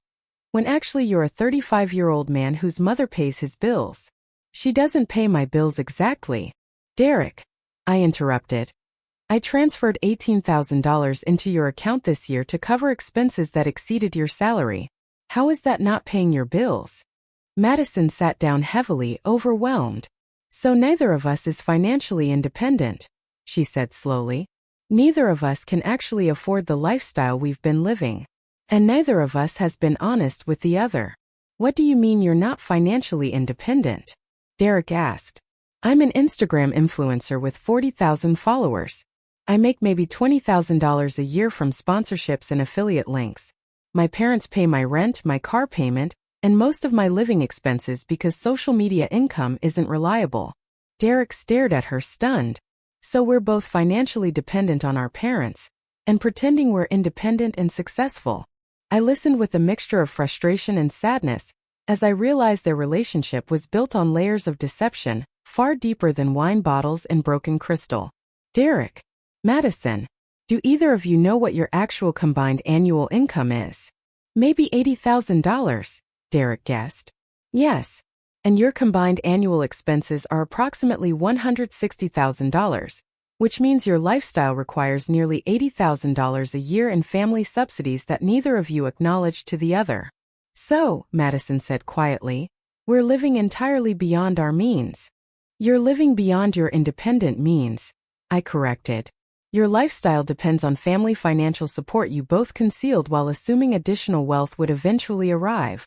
when actually you're a 35-year-old man whose mother pays his bills. She doesn't pay my bills exactly. Derek, I interrupted. I transferred $18,000 into your account this year to cover expenses that exceeded your salary. How is that not paying your bills? Madison sat down heavily, overwhelmed. So neither of us is financially independent, she said slowly. Neither of us can actually afford the lifestyle we've been living. And neither of us has been honest with the other. What do you mean you're not financially independent? Derek asked. I'm an Instagram influencer with 40,000 followers. I make maybe $20,000 a year from sponsorships and affiliate links. My parents pay my rent, my car payment, and most of my living expenses because social media income isn't reliable. Derek stared at her, stunned. So we're both financially dependent on our parents, and pretending we're independent and successful. I listened with a mixture of frustration and sadness, as I realized their relationship was built on layers of deception, far deeper than wine bottles and broken crystal. Derek, Madison, do either of you know what your actual combined annual income is? Maybe $80,000, Derek guessed. Yes. And your combined annual expenses are approximately $160,000, which means your lifestyle requires nearly $80,000 a year in family subsidies that neither of you acknowledge to the other. So, Madison said quietly, we're living entirely beyond our means. You're living beyond your independent means, I corrected. Your lifestyle depends on family financial support you both concealed while assuming additional wealth would eventually arrive,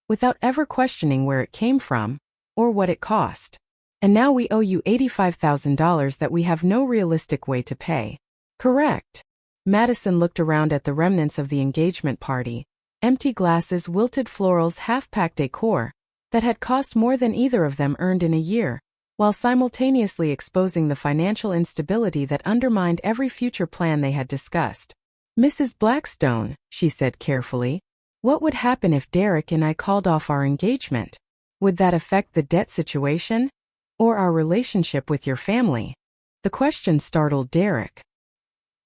without ever questioning where it came from, or what it cost. And now we owe you $85,000 that we have no realistic way to pay. Correct. Madison looked around at the remnants of the engagement party, empty glasses, wilted florals, half-packed decor, that had cost more than either of them earned in a year, while simultaneously exposing the financial instability that undermined every future plan they had discussed. Mrs. Blackstone, she said carefully, what would happen if Derek and I called off our engagement? Would that affect the debt situation? Or our relationship with your family? The question startled Derek.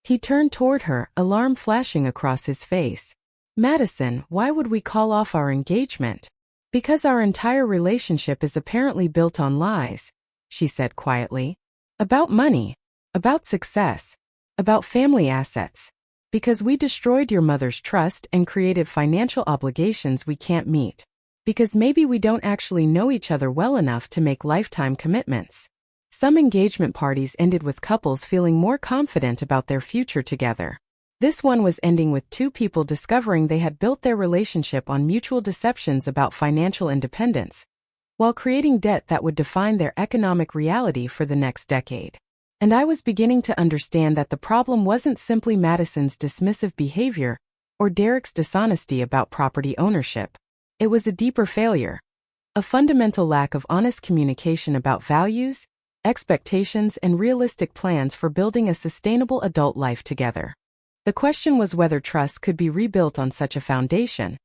He turned toward her, alarm flashing across his face. Madison, why would we call off our engagement? Because our entire relationship is apparently built on lies, she said quietly. About money, about success, about family assets. Because we destroyed your mother's trust and created financial obligations we can't meet. Because maybe we don't actually know each other well enough to make lifetime commitments. Some engagement parties ended with couples feeling more confident about their future together. This one was ending with two people discovering they had built their relationship on mutual deceptions about financial independence, while creating debt that would define their economic reality for the next decade. And I was beginning to understand that the problem wasn't simply Madison's dismissive behavior or Derek's dishonesty about property ownership. It was a deeper failure, a fundamental lack of honest communication about values, expectations, and realistic plans for building a sustainable adult life together. The question was whether trust could be rebuilt on such a foundation,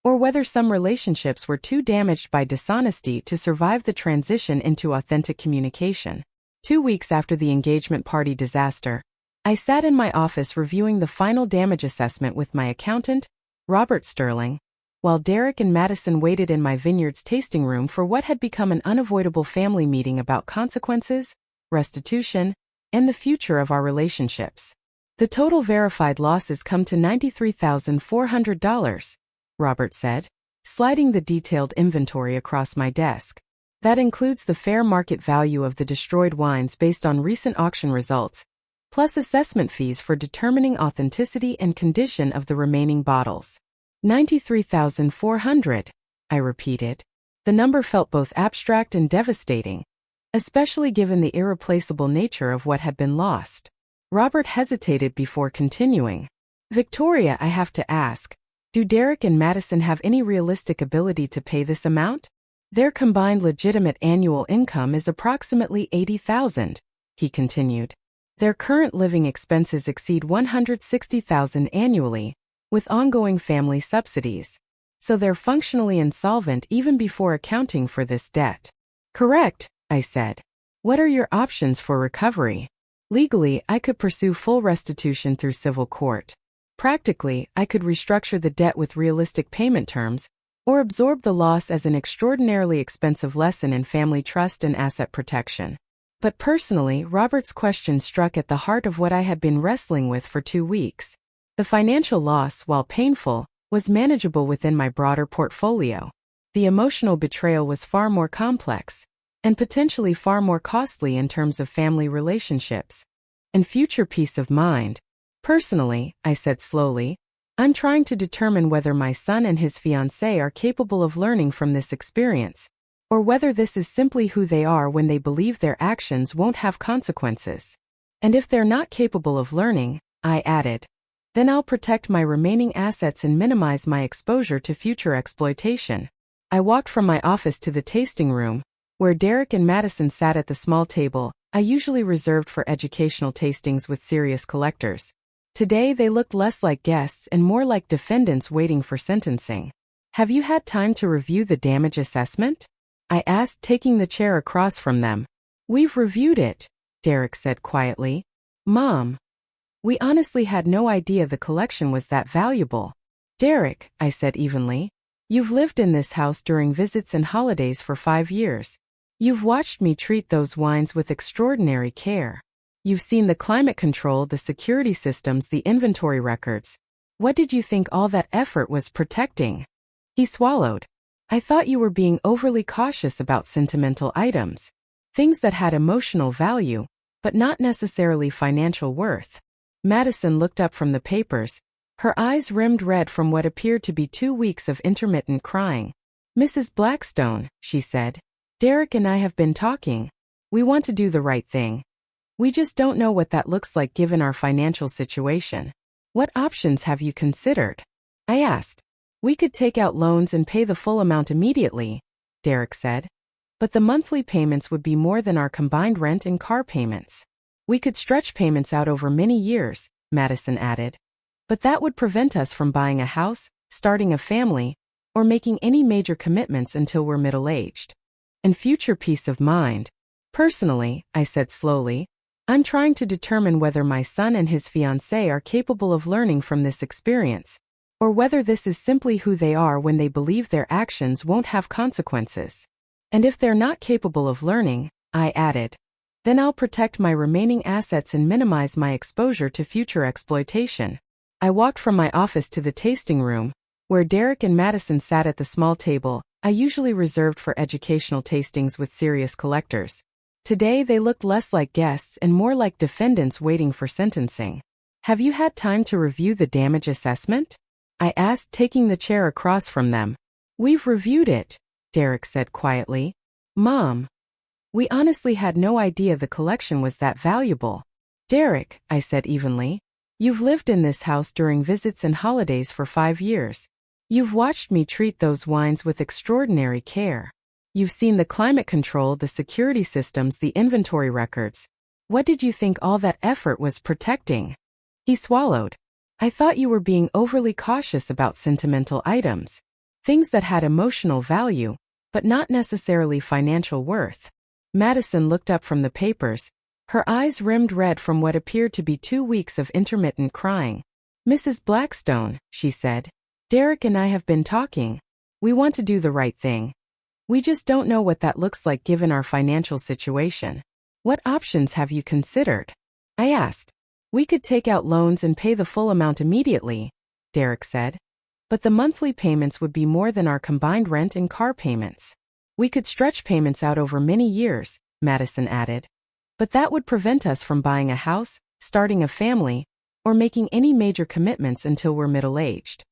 or whether some relationships were too damaged by dishonesty to survive the transition into authentic communication. 2 weeks after the engagement party disaster, I sat in my office reviewing the final damage assessment with my accountant, Robert Sterling, while Derek and Madison waited in my Vineyard's tasting room for what had become an unavoidable family meeting about consequences, restitution, and the future of our relationships. The total verified losses come to $93,400, Robert said, sliding the detailed inventory across my desk. That includes the fair market value of the destroyed wines based on recent auction results, plus assessment fees for determining authenticity and condition of the remaining bottles. $93,400, I repeated. The number felt both abstract and devastating, especially given the irreplaceable nature of what had been lost. Robert hesitated before continuing. Victoria, I have to ask, do Derek and Madison have any realistic ability to pay this amount? Their combined legitimate annual income is approximately $80,000, he continued. Their current living expenses exceed $160,000 annually, with ongoing family subsidies. So they're functionally insolvent even before accounting for this debt. Correct, I said. What are your options for recovery? Legally, I could pursue full restitution through civil court. Practically, I could restructure the debt with realistic payment terms, or absorb the loss as an extraordinarily expensive lesson in family trust and asset protection. But personally, Robert's question struck at the heart of what I had been wrestling with for 2 weeks. The financial loss, while painful, was manageable within my broader portfolio. The emotional betrayal was far more complex, and potentially far more costly in terms of family relationships and future peace of mind. Personally, I said slowly, I'm trying to determine whether my son and his fiancée are capable of learning from this experience, or whether this is simply who they are when they believe their actions won't have consequences. And if they're not capable of learning, I added, then I'll protect my remaining assets and minimize my exposure to future exploitation. I walked from my office to the tasting room, where Derek and Madison sat at the small table I usually reserved for educational tastings with serious collectors. Today they looked less like guests and more like defendants waiting for sentencing. Have you had time to review the damage assessment? I asked, taking the chair across from them. We've reviewed it, Derek said quietly. Mom, we honestly had no idea the collection was that valuable. Derek, I said evenly, you've lived in this house during visits and holidays for 5 years. You've watched me treat those wines with extraordinary care. You've seen the climate control, the security systems, the inventory records. What did you think all that effort was protecting? He swallowed. I thought you were being overly cautious about sentimental items. Things that had emotional value, but not necessarily financial worth. Madison looked up from the papers, her eyes rimmed red from what appeared to be 2 weeks of intermittent crying. Mrs. Blackstone, she said, Derek and I have been talking. We want to do the right thing. We just don't know what that looks like given our financial situation. What options have you considered? I asked. We could take out loans and pay the full amount immediately, Derek said. But the monthly payments would be more than our combined rent and car payments. We could stretch payments out over many years, Madison added. But that would prevent us from buying a house, starting a family, or making any major commitments until we're middle-aged. And future peace of mind. Personally, I said slowly, I'm trying to determine whether my son and his fiancée are capable of learning from this experience, or whether this is simply who they are when they believe their actions won't have consequences. And if they're not capable of learning, I added, then I'll protect my remaining assets and minimize my exposure to future exploitation. I walked from my office to the tasting room, where Derek and Madison sat at the small table I usually reserved for educational tastings with serious collectors. Today they looked less like guests and more like defendants waiting for sentencing. Have you had time to review the damage assessment? I asked, taking the chair across from them. We've reviewed it, Derek said quietly. Mom, we honestly had no idea the collection was that valuable. Derek, I said evenly, you've lived in this house during visits and holidays for 5 years. You've watched me treat those wines with extraordinary care. You've seen the climate control, the security systems, the inventory records. What did you think all that effort was protecting? He swallowed. I thought you were being overly cautious about sentimental items. Things that had emotional value, but not necessarily financial worth. Madison looked up from the papers, her eyes rimmed red from what appeared to be 2 weeks of intermittent crying. Mrs. Blackstone, she said, Derek and I have been talking. We want to do the right thing. We just don't know what that looks like given our financial situation. What options have you considered? I asked. We could take out loans and pay the full amount immediately, Derek said. But the monthly payments would be more than our combined rent and car payments. We could stretch payments out over many years, Madison added. But that would prevent us from buying a house, starting a family, or making any major commitments until we're middle-aged.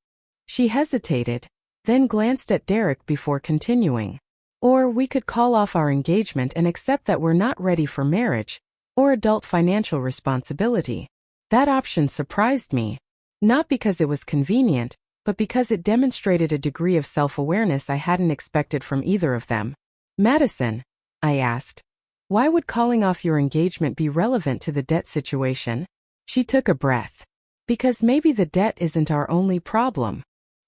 She hesitated, then glanced at Derek before continuing. Or we could call off our engagement and accept that we're not ready for marriage or adult financial responsibility. That option surprised me, not because it was convenient, but because it demonstrated a degree of self-awareness I hadn't expected from either of them. Madison, I asked, why would calling off your engagement be relevant to the debt situation? She took a breath. Because maybe the debt isn't our only problem.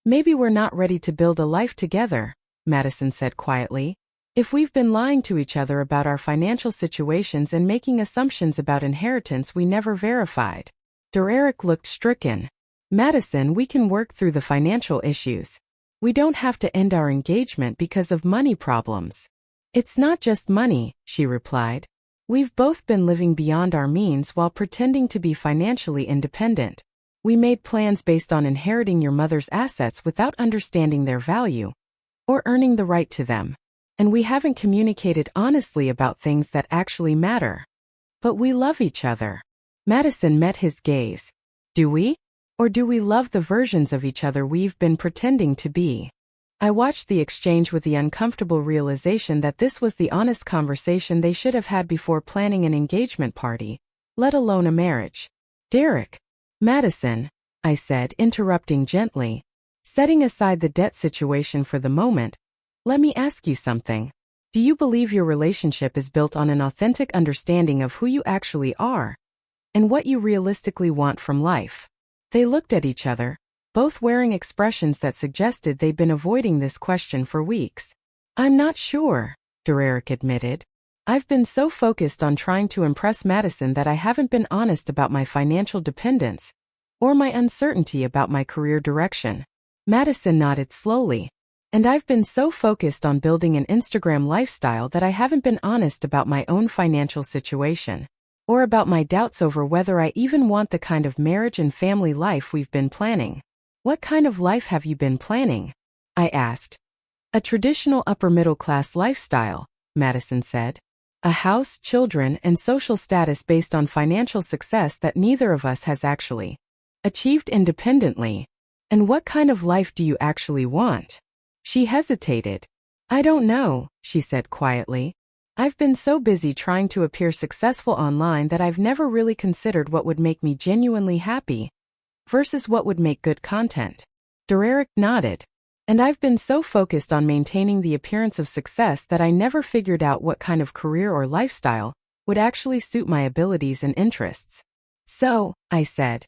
Maybe we're not ready to build a life together, Madison said quietly. If we've been lying to each other about our financial situations and making assumptions about inheritance we never verified. Derek looked stricken. Madison, we can work through the financial issues. We don't have to end our engagement because of money problems. It's not just money, she replied. We've both been living beyond our means while pretending to be financially independent. We made plans based on inheriting your mother's assets without understanding their value or earning the right to them. And we haven't communicated honestly about things that actually matter. But we love each other. Madison met his gaze. Do we? Or do we love the versions of each other we've been pretending to be? I watched the exchange with the uncomfortable realization that this was the honest conversation they should have had before planning an engagement party, let alone a marriage. Derek. Madison, I said, interrupting gently. Setting aside the debt situation for the moment, let me ask you something. Do you believe your relationship is built on an authentic understanding of who you actually are and what you realistically want from life? They looked at each other, both wearing expressions that suggested they'd been avoiding this question for weeks. I'm not sure, Derek admitted. I've been so focused on trying to impress Madison that I haven't been honest about my financial dependence or my uncertainty about my career direction. Madison nodded slowly. And I've been so focused on building an Instagram lifestyle that I haven't been honest about my own financial situation or about my doubts over whether I even want the kind of marriage and family life we've been planning. What kind of life have you been planning? I asked. A traditional upper-middle-class lifestyle, Madison said. A house, children, and social status based on financial success that neither of us has actually achieved independently. And what kind of life do you actually want? She hesitated. I don't know, she said quietly. I've been so busy trying to appear successful online that I've never really considered what would make me genuinely happy versus what would make good content. Derek nodded. And I've been so focused on maintaining the appearance of success that I never figured out what kind of career or lifestyle would actually suit my abilities and interests. So, I said,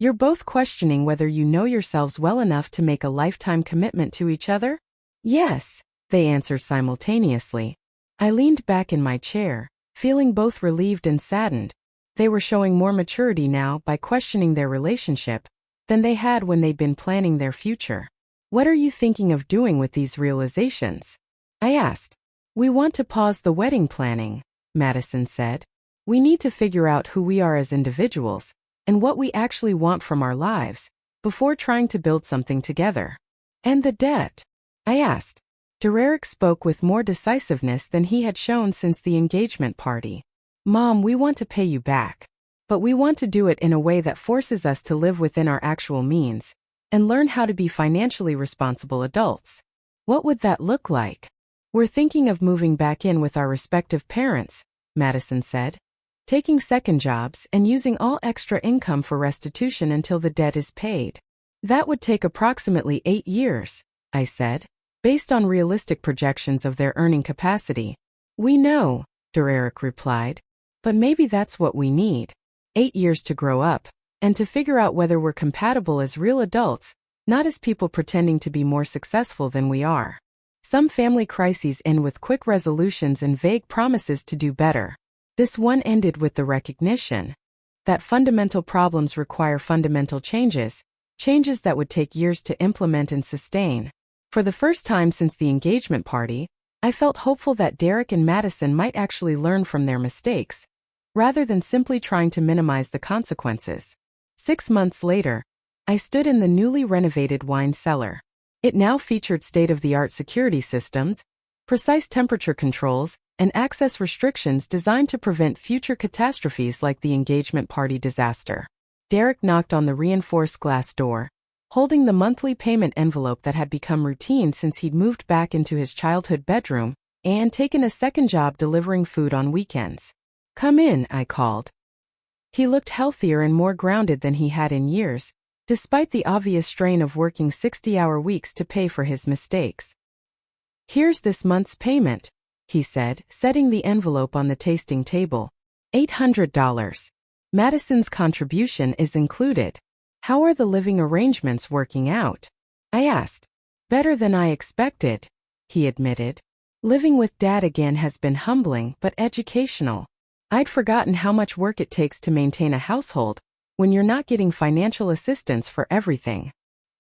you're both questioning whether you know yourselves well enough to make a lifetime commitment to each other? Yes, they answered simultaneously. I leaned back in my chair, feeling both relieved and saddened. They were showing more maturity now by questioning their relationship, than they had when they'd been planning their future. What are you thinking of doing with these realizations? I asked. We want to pause the wedding planning, Madison said. We need to figure out who we are as individuals and what we actually want from our lives before trying to build something together. And the debt? I asked. Derek spoke with more decisiveness than he had shown since the engagement party. Mom, we want to pay you back. But we want to do it in a way that forces us to live within our actual means and learn how to be financially responsible adults. What would that look like? We're thinking of moving back in with our respective parents, Madison said. Taking second jobs and using all extra income for restitution until the debt is paid. That would take approximately 8 years, I said, based on realistic projections of their earning capacity. We know, Derek replied, but maybe that's what we need. 8 years to grow up, and to figure out whether we're compatible as real adults, not as people pretending to be more successful than we are. Some family crises end with quick resolutions and vague promises to do better. This one ended with the recognition that fundamental problems require fundamental changes that would take years to implement and sustain. For the first time since the engagement party, I felt hopeful that Derek and Madison might actually learn from their mistakes, rather than simply trying to minimize the consequences. 6 months later, I stood in the newly renovated wine cellar. It now featured state-of-the-art security systems, precise temperature controls, and access restrictions designed to prevent future catastrophes like the engagement party disaster. Derek knocked on the reinforced glass door, holding the monthly payment envelope that had become routine since he'd moved back into his childhood bedroom and taken a second job delivering food on weekends. Come in, I called. He looked healthier and more grounded than he had in years, despite the obvious strain of working 60-hour weeks to pay for his mistakes. Here's this month's payment, he said, setting the envelope on the tasting table. $800. Madison's contribution is included. How are the living arrangements working out? I asked. Better than I expected, he admitted. Living with Dad again has been humbling but educational. I'd forgotten how much work it takes to maintain a household when you're not getting financial assistance for everything.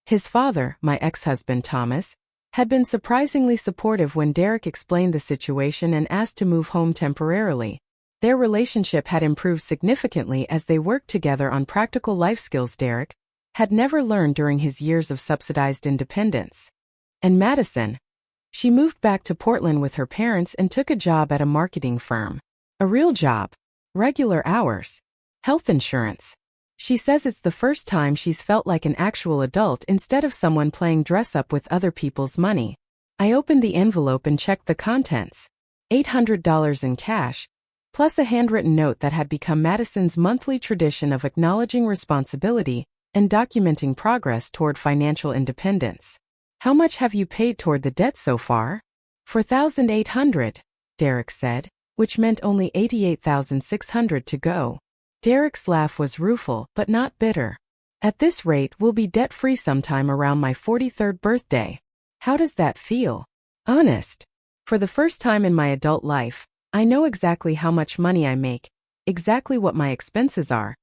His father, my ex-husband Thomas, had been surprisingly supportive when Derek explained the situation and asked to move home temporarily. Their relationship had improved significantly as they worked together on practical life skills Derek had never learned during his years of subsidized independence. And Madison? She moved back to Portland with her parents and took a job at a marketing firm. A real job, regular hours, health insurance. She says it's the first time she's felt like an actual adult instead of someone playing dress-up with other people's money. I opened the envelope and checked the contents. $800 in cash, plus a handwritten note that had become Madison's monthly tradition of acknowledging responsibility and documenting progress toward financial independence. How much have you paid toward the debt so far? $4,800, Derek said, which meant only $88,600 to go. Derek's laugh was rueful but not bitter. At this rate, we'll be debt-free sometime around my 43rd birthday. How does that feel? Honest. For the first time in my adult life, I know exactly how much money I make, exactly what my expenses are,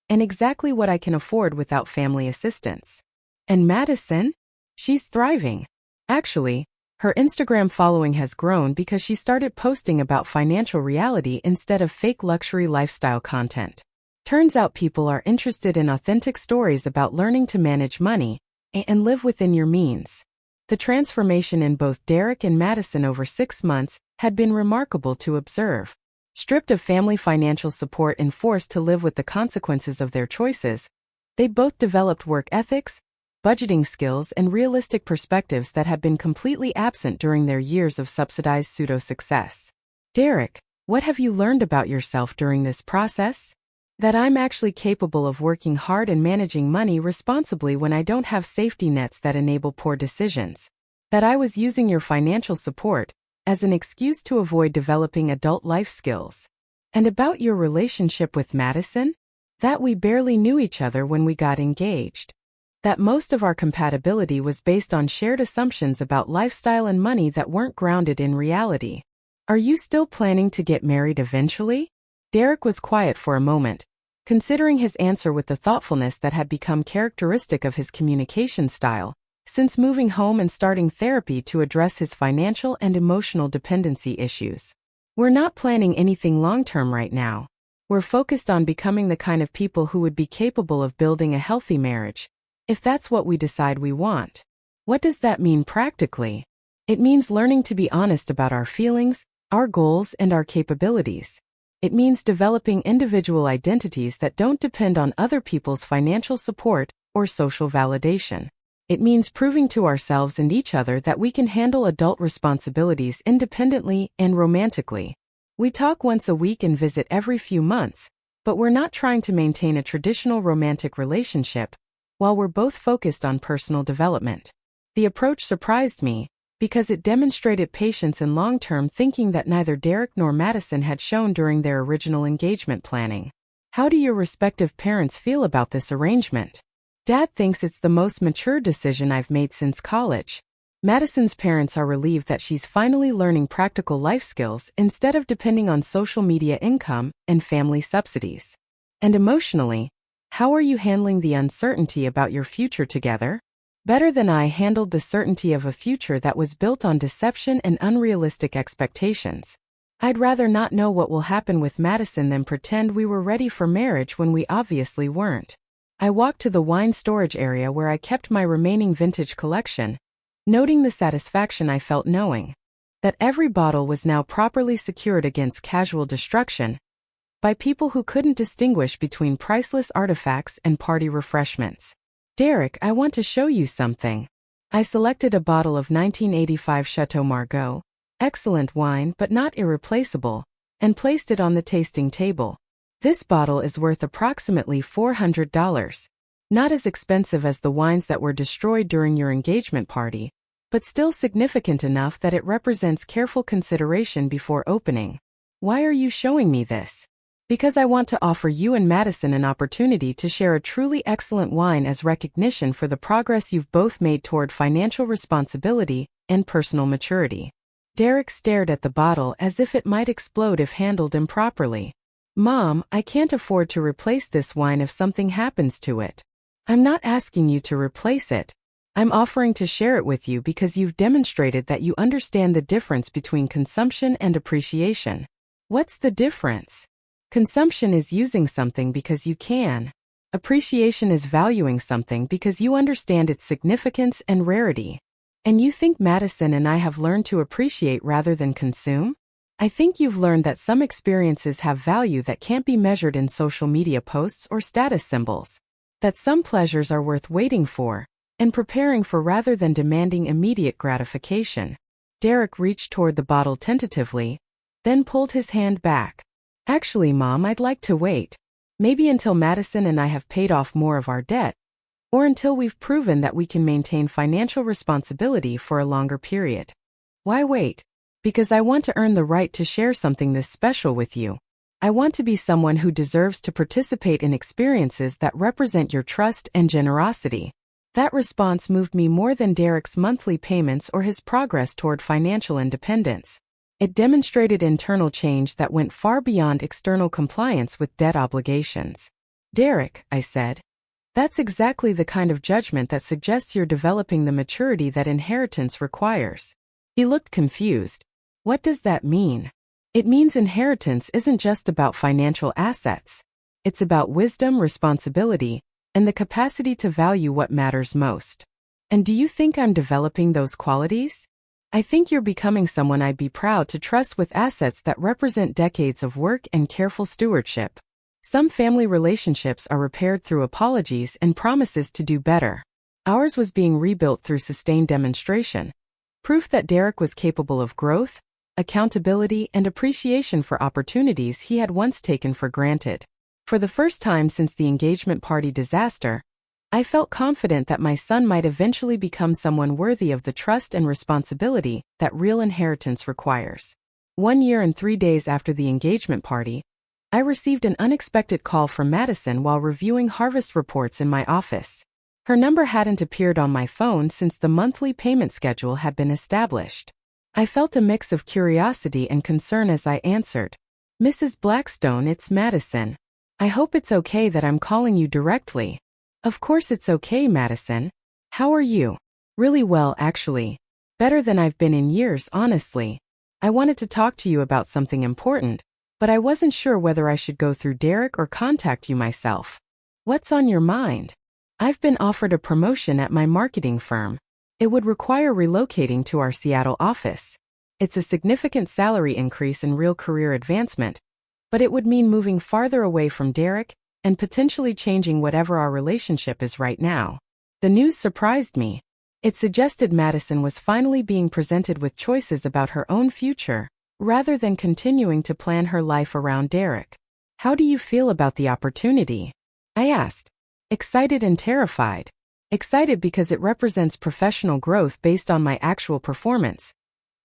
and exactly what I can afford without family assistance. And Madison? She's thriving. Actually, her Instagram following has grown because she started posting about financial reality instead of fake luxury lifestyle content. Turns out people are interested in authentic stories about learning to manage money and live within your means. The transformation in both Derek and Madison over 6 months had been remarkable to observe. Stripped of family financial support and forced to live with the consequences of their choices, they both developed work ethics, budgeting skills, and realistic perspectives that had been completely absent during their years of subsidized pseudo-success. Derek, what have you learned about yourself during this process? That I'm actually capable of working hard and managing money responsibly when I don't have safety nets that enable poor decisions. That I was using your financial support as an excuse to avoid developing adult life skills. And about your relationship with Madison? That we barely knew each other when we got engaged. That most of our compatibility was based on shared assumptions about lifestyle and money that weren't grounded in reality. Are you still planning to get married eventually? Derek was quiet for a moment, considering his answer with the thoughtfulness that had become characteristic of his communication style, since moving home and starting therapy to address his financial and emotional dependency issues. We're not planning anything long-term right now. We're focused on becoming the kind of people who would be capable of building a healthy marriage, if that's what we decide we want. What does that mean practically? It means learning to be honest about our feelings, our goals, and our capabilities. It means developing individual identities that don't depend on other people's financial support or social validation. It means proving to ourselves and each other that we can handle adult responsibilities independently and romantically. We talk once a week and visit every few months, but we're not trying to maintain a traditional romantic relationship while we're both focused on personal development. The approach surprised me because it demonstrated patience and long-term thinking that neither Derek nor Madison had shown during their original engagement planning. How do your respective parents feel about this arrangement? Dad thinks it's the most mature decision I've made since college. Madison's parents are relieved that she's finally learning practical life skills instead of depending on social media income and family subsidies. And emotionally, how are you handling the uncertainty about your future together? Better than I handled the certainty of a future that was built on deception and unrealistic expectations. I'd rather not know what will happen with Madison than pretend we were ready for marriage when we obviously weren't. I walked to the wine storage area where I kept my remaining vintage collection, noting the satisfaction I felt knowing that every bottle was now properly secured against casual destruction by people who couldn't distinguish between priceless artifacts and party refreshments. Derek, I want to show you something. I selected a bottle of 1985 Chateau Margaux, excellent wine but not irreplaceable, and placed it on the tasting table. This bottle is worth approximately $400. Not as expensive as the wines that were destroyed during your engagement party, but still significant enough that it represents careful consideration before opening. Why are you showing me this? Because I want to offer you and Madison an opportunity to share a truly excellent wine as recognition for the progress you've both made toward financial responsibility and personal maturity. Derek stared at the bottle as if it might explode if handled improperly. Mom, I can't afford to replace this wine if something happens to it. I'm not asking you to replace it. I'm offering to share it with you because you've demonstrated that you understand the difference between consumption and appreciation. What's the difference? Consumption is using something because you can. Appreciation is valuing something because you understand its significance and rarity. And you think Madison and I have learned to appreciate rather than consume? I think you've learned that some experiences have value that can't be measured in social media posts or status symbols. That some pleasures are worth waiting for and preparing for rather than demanding immediate gratification. Derek reached toward the bottle tentatively, then pulled his hand back. Actually, Mom, I'd like to wait. Maybe until Madison and I have paid off more of our debt, or until we've proven that we can maintain financial responsibility for a longer period. Why wait? Because I want to earn the right to share something this special with you. I want to be someone who deserves to participate in experiences that represent your trust and generosity. That response moved me more than Derek's monthly payments or his progress toward financial independence. It demonstrated internal change that went far beyond external compliance with debt obligations. Derek, I said, that's exactly the kind of judgment that suggests you're developing the maturity that inheritance requires. He looked confused. What does that mean? It means inheritance isn't just about financial assets. It's about wisdom, responsibility, and the capacity to value what matters most. And do you think I'm developing those qualities? I think you're becoming someone I'd be proud to trust with assets that represent decades of work and careful stewardship. Some family relationships are repaired through apologies and promises to do better. Ours was being rebuilt through sustained demonstration. Proof that Derek was capable of growth, accountability, and appreciation for opportunities he had once taken for granted. For the first time since the engagement party disaster, I felt confident that my son might eventually become someone worthy of the trust and responsibility that real inheritance requires. 1 year and 3 days after the engagement party, I received an unexpected call from Madison while reviewing harvest reports in my office. Her number hadn't appeared on my phone since the monthly payment schedule had been established. I felt a mix of curiosity and concern as I answered. Mrs. Blackstone, it's Madison. I hope it's okay that I'm calling you directly. Of course it's okay, Madison. How are you? Really well, actually. Better than I've been in years, honestly. I wanted to talk to you about something important, but I wasn't sure whether I should go through Derek or contact you myself. What's on your mind? I've been offered a promotion at my marketing firm. It would require relocating to our Seattle office. It's a significant salary increase and real career advancement, but it would mean moving farther away from Derek and potentially changing whatever our relationship is right now. The news surprised me. It suggested Madison was finally being presented with choices about her own future, rather than continuing to plan her life around Derek. How do you feel about the opportunity? I asked. Excited and terrified. Excited because it represents professional growth based on my actual performance,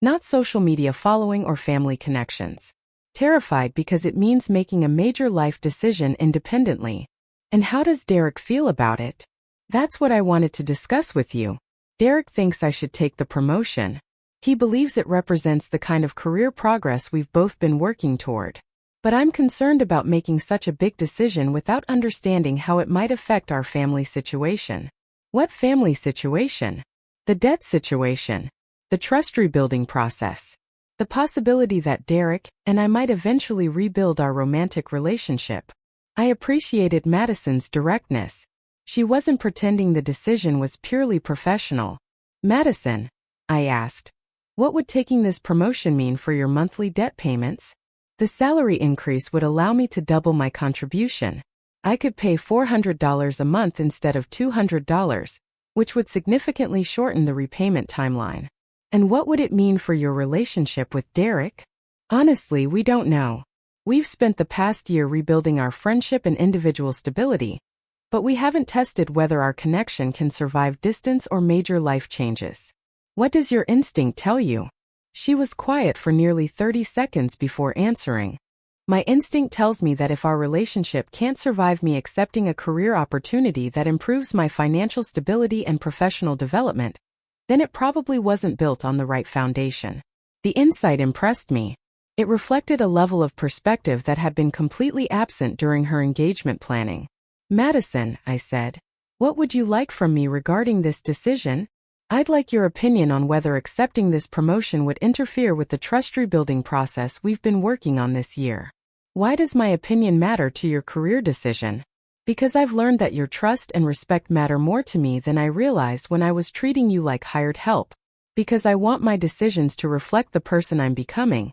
not social media following or family connections. Terrified because it means making a major life decision independently. And how does Derek feel about it? That's what I wanted to discuss with you. Derek thinks I should take the promotion. He believes it represents the kind of career progress we've both been working toward. But I'm concerned about making such a big decision without understanding how it might affect our family situation. What family situation? The debt situation. The trust rebuilding process. The possibility that Derek and I might eventually rebuild our romantic relationship. I appreciated Madison's directness. She wasn't pretending the decision was purely professional. Madison, I asked, what would taking this promotion mean for your monthly debt payments? The salary increase would allow me to double my contribution. I could pay $400 a month instead of $200, which would significantly shorten the repayment timeline. And what would it mean for your relationship with Derek? Honestly, we don't know. We've spent the past year rebuilding our friendship and individual stability, but we haven't tested whether our connection can survive distance or major life changes. What does your instinct tell you? She was quiet for nearly 30 seconds before answering. My instinct tells me that if our relationship can't survive me accepting a career opportunity that improves my financial stability and professional development, then it probably wasn't built on the right foundation. The insight impressed me. It reflected a level of perspective that had been completely absent during her engagement planning. Madison, I said, what would you like from me regarding this decision? I'd like your opinion on whether accepting this promotion would interfere with the trust rebuilding process we've been working on this year. Why does my opinion matter to your career decision? Because I've learned that your trust and respect matter more to me than I realized when I was treating you like hired help. Because I want my decisions to reflect the person I'm becoming,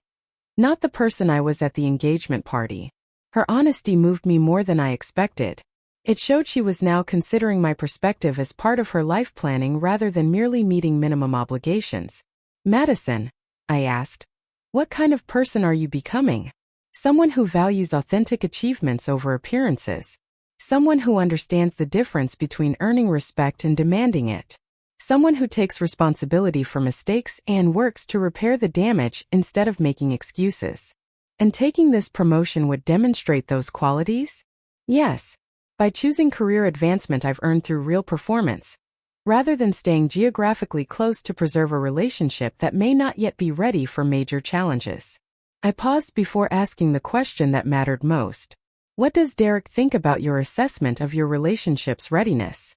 not the person I was at the engagement party. Her honesty moved me more than I expected. It showed she was now considering my perspective as part of her life planning rather than merely meeting minimum obligations. Madison, I asked, what kind of person are you becoming? Someone who values authentic achievements over appearances. Someone who understands the difference between earning respect and demanding it. Someone who takes responsibility for mistakes and works to repair the damage instead of making excuses. And taking this promotion would demonstrate those qualities? Yes. By choosing career advancement I've earned through real performance, rather than staying geographically close to preserve a relationship that may not yet be ready for major challenges. I paused before asking the question that mattered most. What does Derek think about your assessment of your relationship's readiness?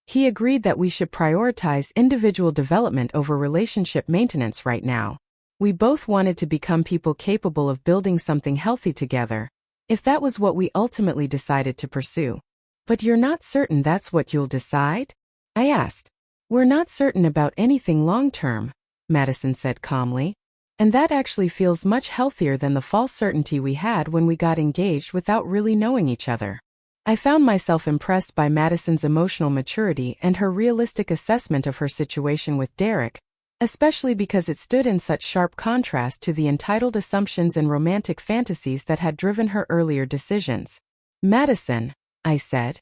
He agreed that we should prioritize individual development over relationship maintenance right now. We both wanted to become people capable of building something healthy together, if that was what we ultimately decided to pursue. But you're not certain that's what you'll decide? I asked. We're not certain about anything long-term, Madison said calmly. And that actually feels much healthier than the false certainty we had when we got engaged without really knowing each other. I found myself impressed by Madison's emotional maturity and her realistic assessment of her situation with Derek, especially because it stood in such sharp contrast to the entitled assumptions and romantic fantasies that had driven her earlier decisions. Madison, I said,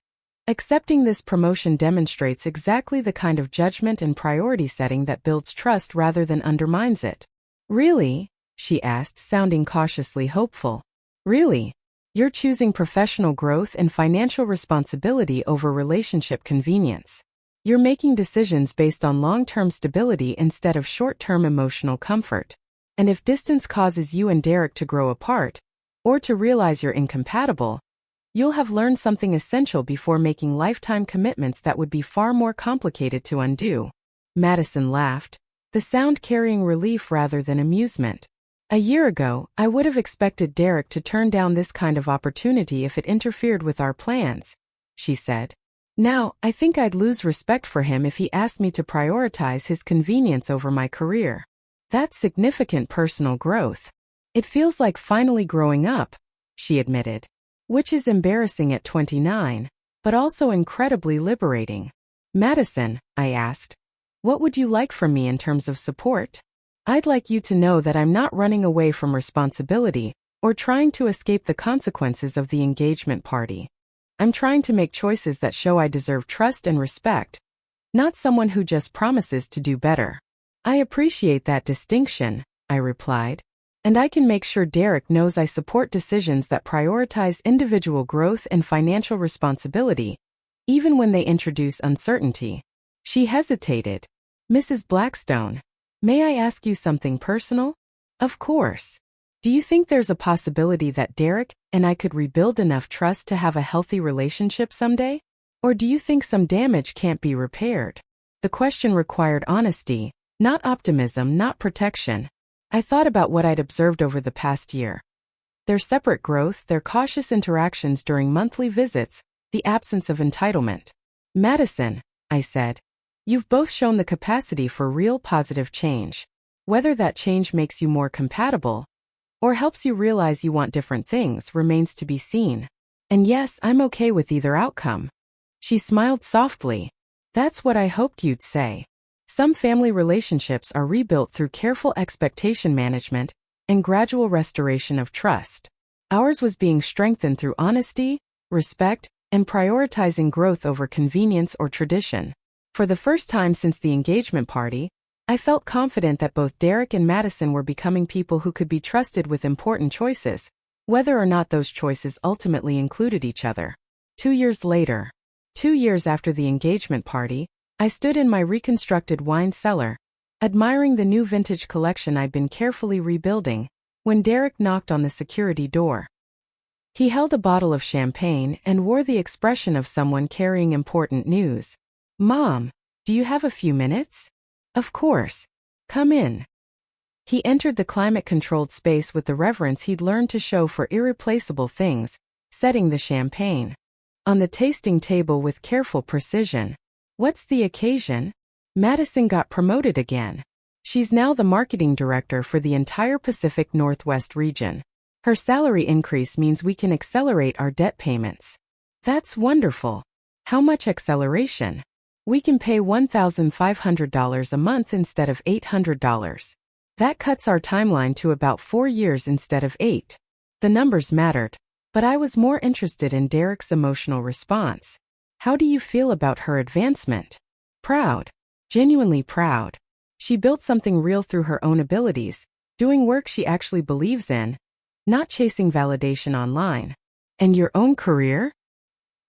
accepting this promotion demonstrates exactly the kind of judgment and priority setting that builds trust rather than undermines it. Really? She asked, sounding cautiously hopeful. Really? You're choosing professional growth and financial responsibility over relationship convenience. You're making decisions based on long-term stability instead of short-term emotional comfort. And if distance causes you and Derek to grow apart, or to realize you're incompatible, You'll have learned something essential before making lifetime commitments that would be far more complicated to undo." Madison laughed, the sound carrying relief rather than amusement. "A year ago, I would have expected Derek to turn down this kind of opportunity if it interfered with our plans," she said. "Now, I think I'd lose respect for him if he asked me to prioritize his convenience over my career. That's significant personal growth. It feels like finally growing up," she admitted. "Which is embarrassing at 29, but also incredibly liberating." "Madison," I asked, "what would you like from me in terms of support?" "I'd like you to know that I'm not running away from responsibility or trying to escape the consequences of the engagement party. I'm trying to make choices that show I deserve trust and respect, not someone who just promises to do better." "I appreciate that distinction," I replied. "And I can make sure Derek knows I support decisions that prioritize individual growth and financial responsibility, even when they introduce uncertainty." She hesitated. "Mrs. Blackstone, may I ask you something personal?" "Of course. Do you think there's a possibility that Derek and I could rebuild enough trust to have a healthy relationship someday? Or do you think some damage can't be repaired?" The question required honesty, not optimism, not protection. I thought about what I'd observed over the past year. Their separate growth, their cautious interactions during monthly visits, the absence of entitlement. "Madison," I said, "you've both shown the capacity for real positive change. Whether that change makes you more compatible or helps you realize you want different things remains to be seen. And yes, I'm okay with either outcome." She smiled softly. "That's what I hoped you'd say. Some family relationships are rebuilt through careful expectation management and gradual restoration of trust. Ours was being strengthened through honesty, respect, and prioritizing growth over convenience or tradition. For the first time since the engagement party, I felt confident that both Derek and Madison were becoming people who could be trusted with important choices, whether or not those choices ultimately included each other. 2 years later, 2 years after the engagement party, I stood in my reconstructed wine cellar, admiring the new vintage collection I'd been carefully rebuilding, when Derek knocked on the security door. He held a bottle of champagne and wore the expression of someone carrying important news. "Mom, do you have a few minutes?" "Of course. Come in." He entered the climate-controlled space with the reverence he'd learned to show for irreplaceable things, setting the champagne on the tasting table with careful precision. "What's the occasion?" "Madison got promoted again. She's now the marketing director for the entire Pacific Northwest region. Her salary increase means we can accelerate our debt payments." "That's wonderful. How much acceleration?" "We can pay $1,500 a month instead of $800. That cuts our timeline to about 4 years instead of 8. The numbers mattered, but I was more interested in Derek's emotional response. "How do you feel about her advancement?" "Proud. Genuinely proud. She built something real through her own abilities, doing work she actually believes in, not chasing validation online." "And your own career?"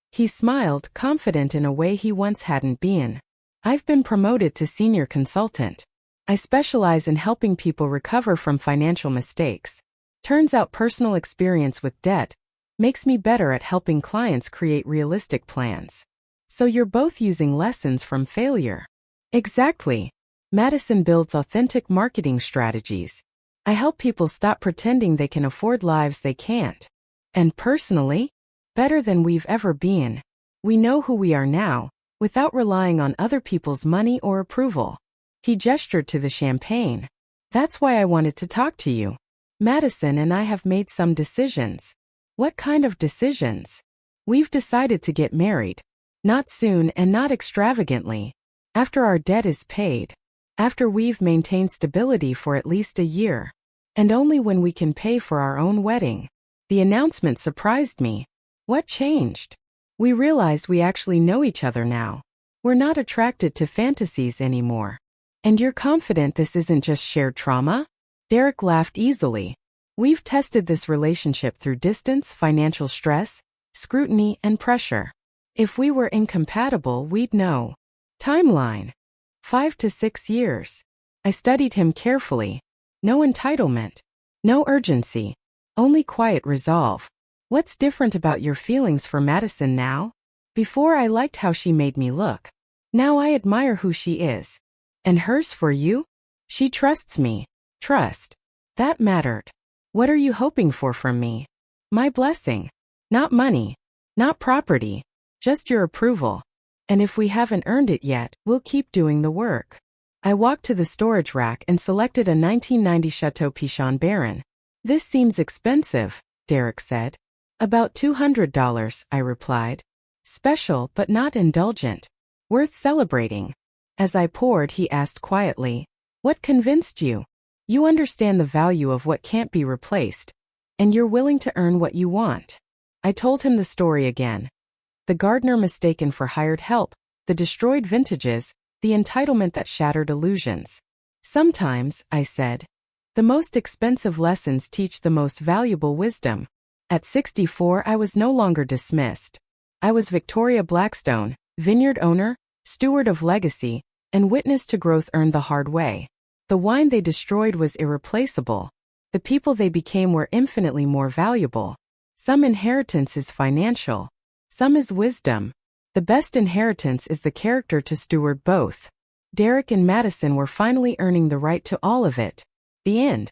He smiled, confident in a way he once hadn't been. "I've been promoted to senior consultant. I specialize in helping people recover from financial mistakes. Turns out personal experience with debt makes me better at helping clients create realistic plans." "So you're both using lessons from failure." "Exactly. Madison builds authentic marketing strategies. I help people stop pretending they can afford lives they can't. And personally, better than we've ever been. We know who we are now, without relying on other people's money or approval." He gestured to the champagne. "That's why I wanted to talk to you. Madison and I have made some decisions." "What kind of decisions?" "We've decided to get married. Not soon and not extravagantly. After our debt is paid. After we've maintained stability for at least a year. And only when we can pay for our own wedding." The announcement surprised me. "What changed?" "We realize we actually know each other now. We're not attracted to fantasies anymore." "And you're confident this isn't just shared trauma?" Derek laughed easily. "We've tested this relationship through distance, financial stress, scrutiny, and pressure. If we were incompatible, we'd know." Timeline: 5 to 6 years. I studied him carefully. No entitlement. No urgency. Only quiet resolve. What's different about your feelings for Madison now? Before I liked how she made me look. Now I admire who she is. And hers for you? She trusts me. Trust. That mattered. What are you hoping for from me? My blessing. Not money. Not property. Just your approval. And if we haven't earned it yet, we'll keep doing the work. I walked to the storage rack and selected a 1990 Chateau Pichon Baron. This seems expensive, Derek said. About $200, I replied. Special but not indulgent. Worth celebrating. As I poured, he asked quietly, what convinced you? You understand the value of what can't be replaced. And you're willing to earn what you want. I told him the story again. The gardener mistaken for hired help, the destroyed vintages, the entitlement that shattered illusions. Sometimes, I said, the most expensive lessons teach the most valuable wisdom. At 64, I was no longer dismissed. I was Victoria Blackstone, vineyard owner, steward of legacy, and witness to growth earned the hard way. The wine they destroyed was irreplaceable. The people they became were infinitely more valuable. Some inheritance is financial. Some is wisdom. The best inheritance is the character to steward both. Derek and Madison were finally earning the right to all of it. The end.